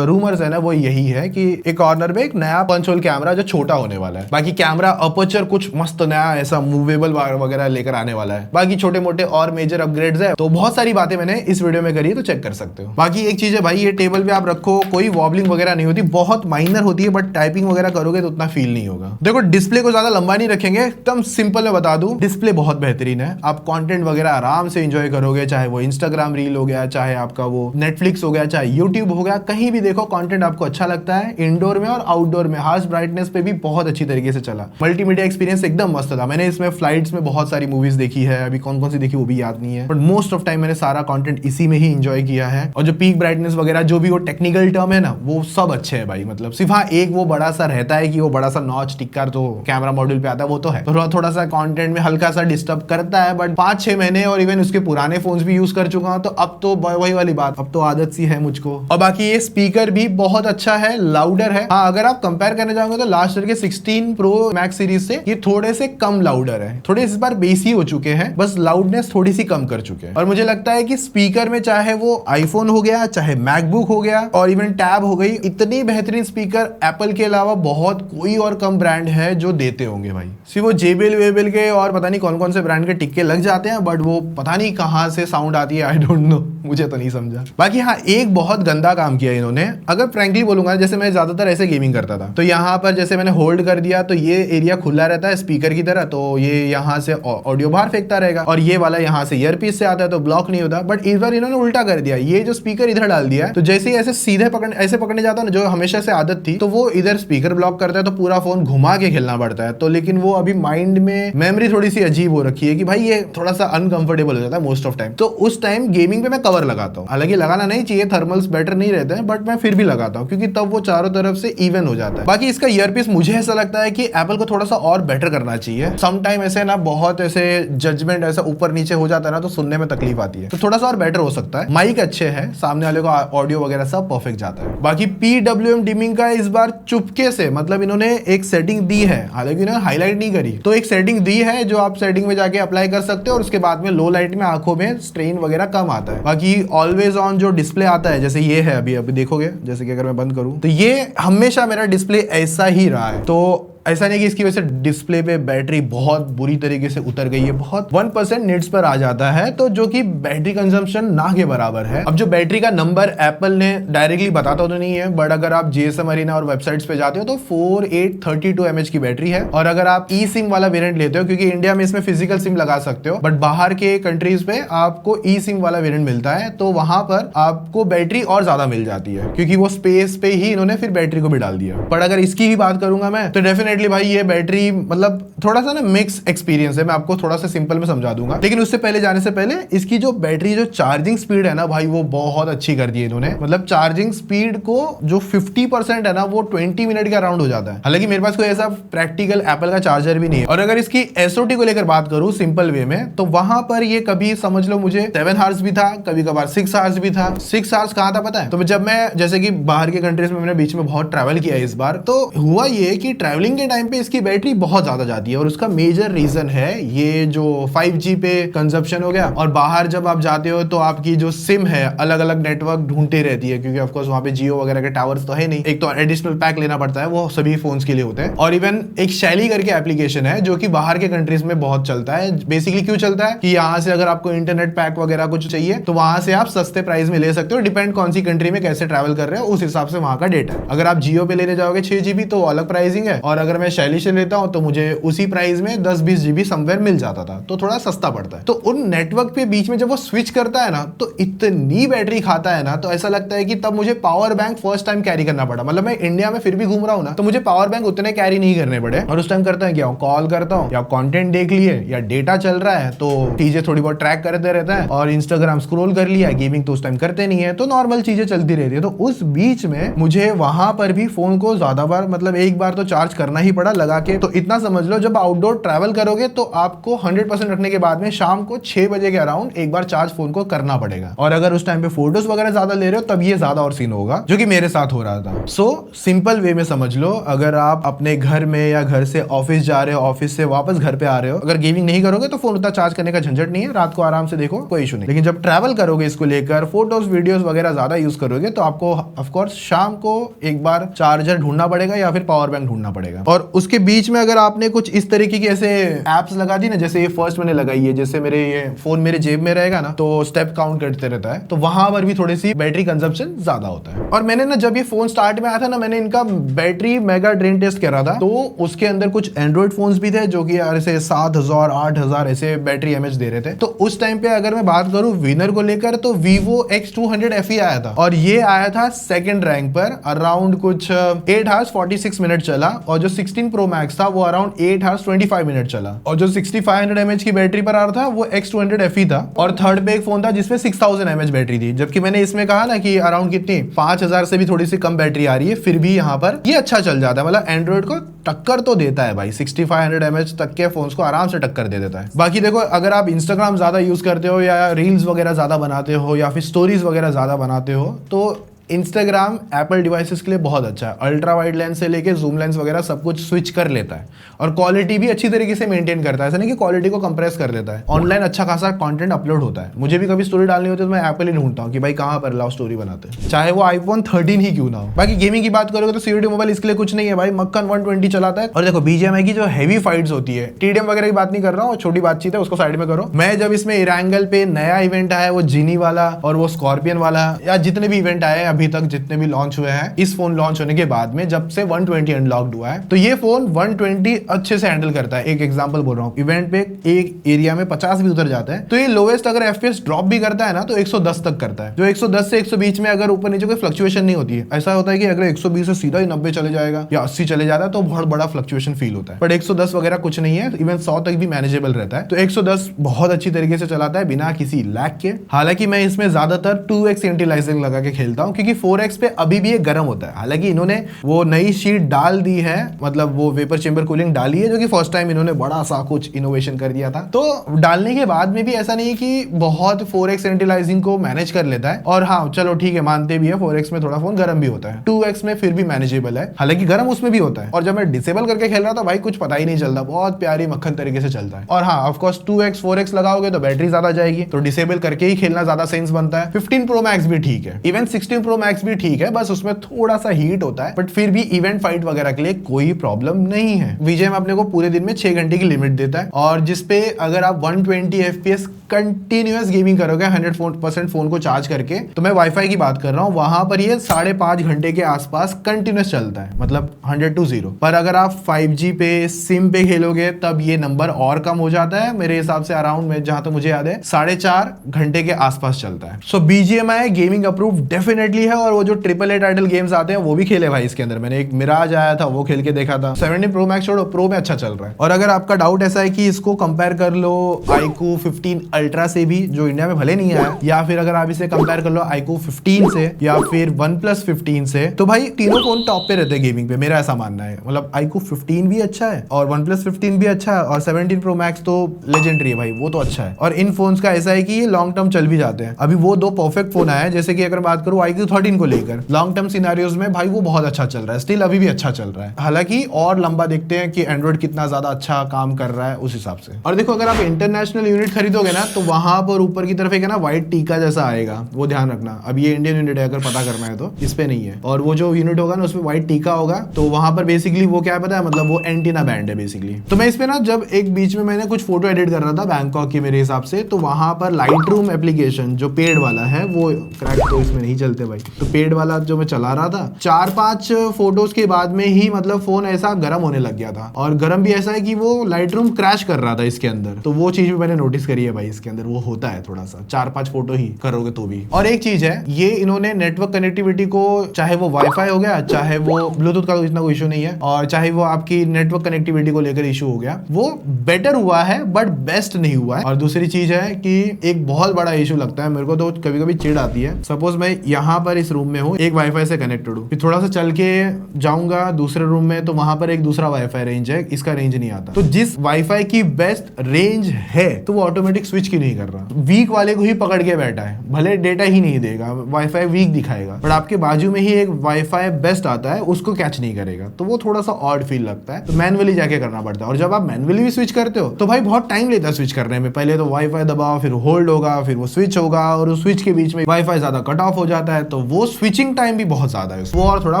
रूमर्स है ना, वो यही है कि एक कॉर्नर में एक नया पंच होल कैमरा जो छोटा होने वाला है। बाकी कैमरा अपर्चर कुछ मस्त नया ऐसा मूवेबल वगैरह लेकर आने वाला है। बाकी छोटे मोटे और मेजर अपग्रेड्स है, तो बहुत सारी बातें मैंने इस वीडियो में करी है, तो चेक कर सकते हो। बाकी एक चीज है भाई, ये टेबल पे आप रखो, कोई वॉबलिंग वगैरह नहीं होती, बहुत माइनर होती है, बट टाइपिंग वगैरह करोगे तो उतना फील नहीं होगा। देखो, डिस्प्ले को ज्यादा लंबा नहीं रखेंगे, एकदम सिंपल मैं बता दूं, डिस्प्ले बहुत बेहतरीन है। आप कंटेंट वगैरह आराम से एंजॉय करोगे, चाहे वो इंस्टाग्राम रील हो गया, चाहे आपका वो नेटफ्लिक्स हो गया, चाहे यूट्यूब हो गया, कहीं भी देखो कंटेंट आपको अच्छा लगता है। इंडोर में और आउटडोर में हार्श ब्राइटनेस पे भी बहुत अच्छी तरीके से चला। मल्टीमीडिया एक्सपीरियंस एकदम मस्त था। मैंने इसमें फ्लाइट्स में बहुत सारी मूवीज देखी है, अभी कौन कौन सी देखी वो भी याद नहीं है, बट मोस्ट ऑफ टाइम मैंने सारा कंटेंट इसी में ही एंजॉय किया है। और जो पीक ब्राइटनेस वगैरह जो भी वो टेक्निकल टर्म है ना, वो सब अच्छे है भाई। मतलब सिर्फ हाँ, एक वो बड़ा सा रहता है कि वो बड़ा सा नॉच टिक्कर तो कैमरा मॉड्यूल पे आता है, वो तो है, तो थोड़ा सा कंटेंट में हल्का सा डिस्टर्ब करता है। बट 5-6 महीने और इवन उसके पुराने फोन्स भी यूज कर चुका हूं, तो अब तो वही वाली बात, अब तो आदत सी है मुझको। और बाकी ये स्पीकर भी बहुत अच्छा है, लाउडर है। हाँ, अगर आप कंपेयर करने जाओगे तो लास्ट ईयर के 16 प्रो मैक्स सीरीज से ये थोड़े से कम लाउडर है, थोड़े इस बार बेसी हो चुके हैं, बस लाउडनेस थोड़ी सी कम कर चुके हैं। और मुझे लगता है कि स्पीकर में चाहे वो आईफोन हो गया, चाहे मैकबुक हो गया, और इवन टैब हो गई, इतनी बेहतरीन स्पीकर एप्पल के अलावा बहुत कोई और कम ब्रांड है जो देते होंगे भाई। सिर्फ वो जेबीएल वेबेल के और पता नहीं कौन कौन से ब्रांड के टिक्के लग जाते हैं, बट वो पता नहीं कहां से साउंड आती है, आई डोंट नो, मुझे तो नहीं समझा। बाकी हाँ, एक बहुत गंदा काम किया इन्होंने, अगर फ्रैंकली बोलूंगा, जैसे मैं ज्यादातर ऐसे गेमिंग करता था, तो यहाँ पर जैसे मैंने होल्ड कर दिया तो ये एरिया खुला रहता है स्पीकर की तरह, तो ये यहाँ से ऑडियो बाहर फेंकता रहेगा, और ये वाला यहाँ से ईयरपीस से आता है तो ब्लॉक नहीं होता। बट इस बार इन्होंने उल्टा कर दिया, ये जो स्पीकर इधर डाल दिया है, तो जैसे ही ऐसे सीधे ऐसे पकड़ने जाता है ना, जो हमेशा से आदत थी, तो वो इधर स्पीकर ब्लॉक करता है, तो पूरा फोन घुमा के खेलना पड़ता है। तो लेकिन वो अभी माइंड में मेमोरी थोड़ी सी अजीब हो रखी है कि भाई ये थोड़ा सा अनकंफर्टेबल हो जाता है मोस्ट ऑफ टाइम। तो उस टाइम गेमिंग पे मैं कवर लगाता हूँ, हालांकि लगाना नहीं चाहिए, थर्मल्स बेटर नहीं रहते हैं, बट मैं फिर भी लगाता हूँ, क्योंकि तब वो चारों तरफ से इवन हो जाता है। बाकी इसका ईयरपीस मुझे ऐसा लगता है कि एप्पल को थोड़ा सा और बेटर करना चाहिए। सम टाइम ऐसे ना बहुत ऐसे जजमेंट ऐसा ऊपर नीचे हो जाता है ना, तो सुनने में तकलीफ आती है, तो थोड़ा सा और बेटर हो सकता है। माइक अच्छे है, सामने वाले को ऑडियो वगैरह सब परफेक्ट जाता है। बाकी PWM डिमिंग का इस बार चुपके से, मतलब इन्होंने एक सेटिंग दी है, हालांकि इन्होंने हाईलाइट नहीं करी, तो एक सेटिंग दी है जो आप सेटिंग में जाके अप्लाई कर सकते हो, और उसके बाद में लो लाइट में आंखों में स्ट्रेन वगैरह कम आता है। बाकी ऑलवेज ऑन जो डिस्प्ले आता है, जैसे ये है, अभी देखोगे, जैसे कि अगर मैं बंद करूं तो ये हमेशा मेरा डिस्प्ले ऐसा ही रहा है, तो ऐसा नहीं कि इसकी वजह से डिस्प्ले पे बैटरी बहुत बुरी तरीके से उतर गई है, बहुत 1% निट्स पर आ जाता है, तो जो कि बैटरी कंजम्पशन ना के बराबर है। अब जो बैटरी का नंबर एप्पल ने डायरेक्टली बताता तो नहीं है, बट अगर आप GSM अरीना और वेबसाइट्स पे जाते हो तो 4832 mAh की बैटरी है। और अगर आप ई सिम वाला वेरिएंट लेते हो, क्योंकि इंडिया में इसमें फिजिकल सिम लगा सकते हो, बट बाहर के कंट्रीज पे आपको ई सिम वाला वेरिएंट मिलता है, तो वहां पर आपको बैटरी और ज्यादा मिल जाती है, क्योंकि वो स्पेस पे ही इन्होंने फिर बैटरी को भी डाल दिया। पर अगर इसकी ही बात करूंगा मैं, तो डेफिनेटली डेफिनेटली भाई ये बैटरी मतलब थोड़ा सा ना मिक्स एक्सपीरियंस है। मैं आपको थोड़ा सा सिंपल में समझा दूंगा, लेकिन उससे पहले जाने से पहले इसकी जो बैटरी जो चार्जिंग स्पीड है ना भाई वो बहुत अच्छी कर दी है इन्होंने। मतलब चार्जिंग स्पीड को जो 50% है ना वो 20 मिनट के अराउंड हो जाता है। हालांकि मेरे पास कोई ऐसा प्रैक्टिकल एप्पल का चार्जर भी नहीं है। और अगर इसकी एसओटी को लेकर बात करूं सिंपल वे में, तो वहां पर ये कभी समझ लो मुझे 7 आवर्स भी था, कभी कभार 6 आवर्स भी था। 6 आवर्स कहां था पता है? तो जब मैं जैसे कि बाहर के कंट्रीज में मैंने बीच में बहुत ट्रैवल किया है इस बार, तो हुआ ये कि ट्रैवलिंग के टाइम पे इसकी बैटरी बहुत ज्यादा जाती है। और उसका मेजर रीजन है ये जो 5G पे कंजप्शन हो गया। और बाहर जब आप जाते हो तो आपकी जो सिम है अलग अलग नेटवर्क ढूंढती रहती है, क्योंकि ऑफकोर्स वहां पे जियो वगैरह के टावर्स तो है नहीं। एक तो एडिशनल पैक लेना पड़ता है, वो सभी फोन्स के लिए होते हैं। और इवन एक शैली करके एप्लीकेशन है जो कि बाहर के कंट्रीज में बहुत चलता है। बेसिकली क्यों चलता है कि यहाँ से अगर आपको इंटरनेट पैक वगैरह कुछ चाहिए तो वहां से आप सस्ते प्राइस में ले सकते हो। डिपेंड कौन सी कंट्री में कैसे ट्रैवल कर रहे हो उस हिसाब से वहां का डेटा। अगर आप जियो पे लेने जाओगे 6 GB तो अलग प्राइसिंग है, और अगर मैं शैली से लेता हूं तो मुझे उसी प्राइस में 10-20 GB समवेयर मिल जाता था, तो थोड़ा सस्ता पड़ता है। तो उन नेटवर्क पे बीच में जब वो स्विच करता है ना तो इतनी बैटरी खाता है ना, तो ऐसा लगता है कि तब मुझे power bank first time carry करना पड़ा। मतलब मैं इंडिया में फिर भी घूम रहा हूं ना, तो मुझे पावर बैंक उतने कैरी नहीं करने पड़े। और उस टाइम करता है क्या, कॉल करता हूँ या कंटेंट देख लिए या डेटा चल रहा है तो चीजें थोड़ी बहुत ट्रैक करते रहता है, और इंस्टाग्राम स्क्रॉल कर लिया। गेमिंग तो उस टाइम करते नहीं है, तो नॉर्मल चीजें चलती रहती है। तो उस बीच में मुझे वहां पर भी फोन को ज्यादा बार मतलब एक बार तो चार्ज करना ही पड़ा लगा के। तो इतना समझ लो जब आउटडोर ट्रैवल करोगे तो आपको 100% रखने के बाद में शाम को 6 बजे के अराउंड एक बार चार्ज फोन को करना पड़ेगा। और अगर उस टाइम पे फोटोज वगैरह ज्यादा ले रहे हो तब ये ज्यादा और सीन होगा, जो कि मेरे साथ हो रहा था। सो सिंपल वे में समझ लो, अगर आप अपने घर में या घर से ऑफिस जा रहे हो, ऑफिस से वापस घर पे आ रहे हो, अगर गेमिंग नहीं करोगे तो फोन उतना चार्ज करने का झंझट नहीं है, रात को आराम से देखो कोई इशू नहीं। लेकिन जब ट्रैवल करोगे इसको लेकर, फोटोज वीडियोस वगैरह ज्यादा यूज करोगे तो आपको ऑफकोर्स शाम को एक बार चार्जर ढूंढना पड़ेगा या फिर पावर बैंक ढूंढना पड़ेगा। और उसके बीच में अगर आपने कुछ इस तरीके की ऐसे एप्स लगा दी ना, जैसे ये फर्स्ट मैंने लगाई है, जैसे मेरे ये फोन मेरे जेब में रहेगा ना तो स्टेप काउंट करते रहता है, तो वहां पर भी थोड़ी सी बैटरी कंजप्शन ज्यादा होता है। और मैंने ना जब ये फोन स्टार्ट में आया था ना, मैंने इनका बैटरी मेगा ड्रेन टेस्ट करा था, तो उसके अंदर कुछ एंड्रॉइड फोन्स भी थे जो कि यार ऐसे 7000 8000 ऐसे बैटरी एमएच दे रहे थे। तो उस टाइम पे अगर मैं बात करूं विनर को लेकर, तो Vivo X200 FE आया था, और ये आया था सेकंड रैंक पर। अराउंड कुछ 8 आवर्स 46 मिनट चला, और जो 16 Pro Max था वो अराउंड 8 आवर्स 25 मिनट चला। और जो 6500 mAh की बैटरी पर आ रहा था वो X200 FE था। और थर्ड पे एक फोन था जिसमें 6000 mAh बैटरी थी, जबकि मैंने इसमें कहा ना कि अराउंड कितनी 5000 से भी थोड़ी सी कम बैटरी आ रही है, फिर भी यहाँ पर ये अच्छा चल जाता है। मतलब एंड्रॉइड को टक्कर तो देता है भाई, 6500 mAh तक के फोन्स को आराम से टक्कर दे देता है। बाकी देखो, अगर आप इंस्टाग्राम ज्यादा यूज करते हो या रील्स वगैरह ज्यादा बनाते हो या फिर स्टोरीज वगैरह ज्यादा बनाते हो, तो इंस्टाग्राम एप्पल डिवाइसेस के लिए बहुत अच्छा है। अल्ट्रा वाइड लेंस से लेके जूम लेंस वगैरह सब कुछ स्विच कर लेता है, और क्वालिटी भी अच्छी तरीके से मेंटेन करता है। ऐसा नहीं कि क्वालिटी को कंप्रेस कर देता है। ऑनलाइन अच्छा खासा कंटेंट अपलोड होता है। मुझे भी कभी स्टोरी डालनी होती है तो मैं एप्पल ही ढूंढता हूँ कि भाई कहाँ पर लाओ स्टोरी बनाते हैं, चाहे वो iPhone 13 ही क्यों ना हो। बाकी गेमिंग की बात करोगे तो सीयूडी मोबाइल इसके लिए कुछ नहीं है भाई, मक्खन 120 चलाता है। और देखो BGMI की जो हैवी फाइट्स होती है, TDM वगैरह की बात नहीं कर रहा हूँ, छोटी बातचीत है, उसको साइड में करो। मैं जब इसमें इरांगल पे नया इवेंट आया, वो जीनी वाला और वो स्कॉर्पियन वाला, या जितने भी इवेंट आए अभी तक, जितने भी लॉन्च हुए हैं, इस फोन लॉन्च होने के बाद में जब से 120 अनलॉक्ड हुआ है, तो ये फोन 120 अच्छे से हैंडल करता है। एक एग्जांपल बोल रहा हूँ, इवेंट पे एक एरिया में 50 भी उतर जाता है तो ये लोएस्ट अगर FPS ड्रॉप भी करता है ना तो 110 तक करता है। जो 110 से 120 में अगर ऊपर नीचे कोई फ्लक्चुएशन नहीं होती है। ऐसा होता है कि अगर 120 से सीधा ही 90 चले जाएगा या 80 चले जाता है तो बहुत बड़ा फ्लक्चुएशन फील होता है, बट 110 वगैरह कुछ नहीं है, इवन 100 तक भी मैनेजेबल रहता है। तो 110 बहुत अच्छी तरीके से चलाता है बिना किसी लैग के। हालांकि मैं इसमें ज्यादातर 2x एंटी-अलाइजिंग लगा के खेलता हूँ, क्योंकि 4x पे अभी भी ये गर्म होता है। हालांकि इन्होंने वो नई शीट डाल दी है, मतलब वो वेपर चेंबर कूलिंग डाली है, जो कि फर्स्ट टाइम इन्होंने बड़ा सा कुछ इनोवेशन कर दिया था। तो डालने के बाद में भी ऐसा नहीं है कि बहुत 4x एंटी-अलाइजिंग को मैनेज कर लेता है। और हाँ चलो ठीक है, मानते भी है 4x में थोड़ा फोन गर्म भी होता है, 2x में फिर भी मैनेजेबल है, हालांकि गर्म उसमें भी होता है। और जब मैं डिसेबल करके खेल रहा था भाई कुछ पता ही नहीं चलता, बहुत प्यारी मक्खन तरीके से चलता है। और हाँ ऑफकोर्स 2x 4x लगाओगे तो बैटरी ज्यादा जाएगी, तो डिसेबल करके ही खेलना ज्यादा सेंस बनता है। 15 Pro Max भी ठीक है, इवन 16 Pro Max भी ठीक है, बस उसमें थोड़ा सा हीट होता है, बट फिर भी इवेंट फाइट वगैरह के लिए कोई प्रॉब्लम नहीं है। VGM अपने को पूरे दिन में 6 घंटे की लिमिट देता है, और जिसपे अगर आप 120 FPS कंटिन्यूअस गेमिंग करोगे 100% फोन को चार्ज करके, तो मैं वाईफाई की बात कर रहा हूँ, वहां पर ये 5.5 घंटे के आसपास कंटिन्यूअस चलता है, मतलब 100 to 0। पर अगर आप 5G पे सिम पे खेलोगे तब ये नंबर और कम हो जाता है, मेरे हिसाब से अराउंड जहां तक मुझे याद है 4.5 घंटे के आसपास चलता है। सो BGMI गेमिंग अप्रूव डेफिनेटली है और वो जो AAA टाइटल गेम्स आते हैं वो भी खेले भाई इसके अंदर। मैंने एक मिराज आया था वो खेल के देखा था। 17 प्रो मैक्स छोड़ो, प्रो में अच्छा चल रहा है। और अगर आपका डाउट ऐसा है कि इसको कंपेयर कर लो iQOO 15 अल्ट्रा से भी, जो इंडिया में भले नहीं आया, या फिर अगर आप इसे कंपेयर कर लो iQOO 15 से या फिर OnePlus 15 से, तो भाई तीनों फोन टॉप पे रहते हैं गेमिंग पे, मेरा ऐसा मानना है। मतलब iQOO 15 भी अच्छा है और OnePlus 15 भी अच्छा है और 17 प्रो मैक्स तो लेजेंडरी है भाई, वो तो अच्छा है। और इन फोन्स का ऐसा है कि ये लॉन्ग टर्म चल भी जाते हैं। अभी वो दो परफेक्ट फोन आए हैं, जैसे कि अगर बात करूं iQOO 13 को लेकर, लॉन्ग टर्म सिनेरियोज में भाई वो बहुत अच्छा चल रहा है, स्टिल अभी भी अच्छा चल रहा है। हालांकि और लंबा देखते हैं कि एंड्रॉइड कितना ज्यादा अच्छा काम कर रहा है उस हिसाब से। और देखो अगर आप इंटरनेशनल यूनिट खरीदोगे ना तो वहां पर ऊपर की तरफ एक है ना व्हाइट टीका जैसा आएगा, वो ध्यान रखना। अब ये इंडियन यूनिट है, अगर पता करना है तो इस पे नहीं है। और वो जो यूनिट होगा ना उसमें व्हाइट टीका होगा, तो वहां पर बेसिकली वो क्या पता है, मतलब वो एंटीना बैंड है बेसिकली। तो मैं इस पे ना जब एक बीच में मैंने कुछ फोटो एडिट कर रहा था बैंकॉक की मेरे हिसाब से, तो वहां पर लाइटरूम एप्लीकेशन जो पेड वाला है, वो क्रैक तो इसमें नहीं चलते भाई, तो पेड वाला जो मैं चला रहा था, 4-5 फोटोज के बाद में ही मतलब फोन ऐसा गर्म होने लग गया था। और गर्म भी ऐसा है कि वो लाइटरूम क्रैश कर रहा था इसके अंदर। तो वो चीज भी मैंने नोटिस करी है भाई, इसके अंदर वो होता है थोड़ा सा, 4-5 फोटो ही करोगे तो भी। और एक चीज है, ये इन्होंने नेटवर्क कनेक्टिविटी को, चाहे वो वाईफाई हो गया, चाहे वो ब्लूटूथ का इतना कोई इशू नहीं है, और चाहे वो आपकी नेटवर्क कनेक्टिविटी को लेकर इशू हो गया, वो बेटर हुआ है बट बेस्ट नहीं हुआ है। और दूसरी चीज है कि एक बहुत बड़ा इशू लगता है मेरे को, तो कभी कभी चिढ़ आती है। सपोज मैं यहाँ पर इस रूम में हूँ, एक वाईफाई से कनेक्टेड हूँ, फिर थोड़ा सा चल के जाऊंगा दूसरे रूम में, तो वहां पर एक दूसरा वाईफाई रेंज है, इसका रेंज नहीं आता। तो जिस वाईफाई की बेस्ट रेंज है तो वो ऑटोमेटिक स्विच क्यों नहीं कर रहा, वीक वाले को ही पकड़ के बैठा है, भले डेटा ही नहीं देगा, वाईफाई वीक दिखाएगा, बट आपके बाजू में ही एक वाईफाई बेस्ट आता है, उसको कैच नहीं करेगा। तो वो थोड़ा सा ऑड फील लगता है, तो मैनुअली जाके करना पड़ता है। और जब आप मैनुअली भी स्विच करते हो तो भाई बहुत टाइम लेता है स्विच करने में। पहले तो वाईफाई दबाओ, फिर होल्ड होगा, फिर वो स्विच होगा, और उस स्विच के बीच में वाईफाई ज्यादा कट ऑफ हो जाता है, तो वो स्विचिंग टाइम भी बहुत ज्यादा है, वो और थोड़ा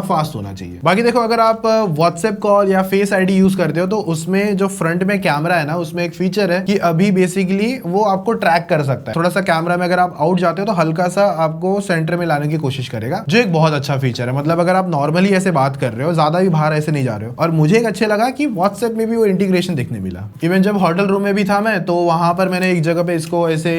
फास्ट होना चाहिए। बाकी देखो अगर आप व्हाट्सएप कॉल या फेस आईडी यूज करते हो तो उसमें जो फ्रंट में कैमरा है ना, उसमें एक फीचर है कि अभी बेसिकली वो आपको ट्रैक कर सकता है। थोड़ा सा कैमरा में अगर आप आउट जाते हो तो हल्का सा आपको सेंटर में लाने की कोशिश करेगा, जो एक बहुत अच्छा फीचर है। मतलब अगर आप नॉर्मली ऐसे बात कर रहे हो, ज्यादा भी बाहर ऐसे नहीं जा रहे हो। और मुझे एक अच्छे लगा कि व्हाट्सएप में भी वो इंटीग्रेशन देखने मिला। इवन जब होटल रूम में भी था मैं, तो वहां पर मैंने एक जगह पे इसको ऐसे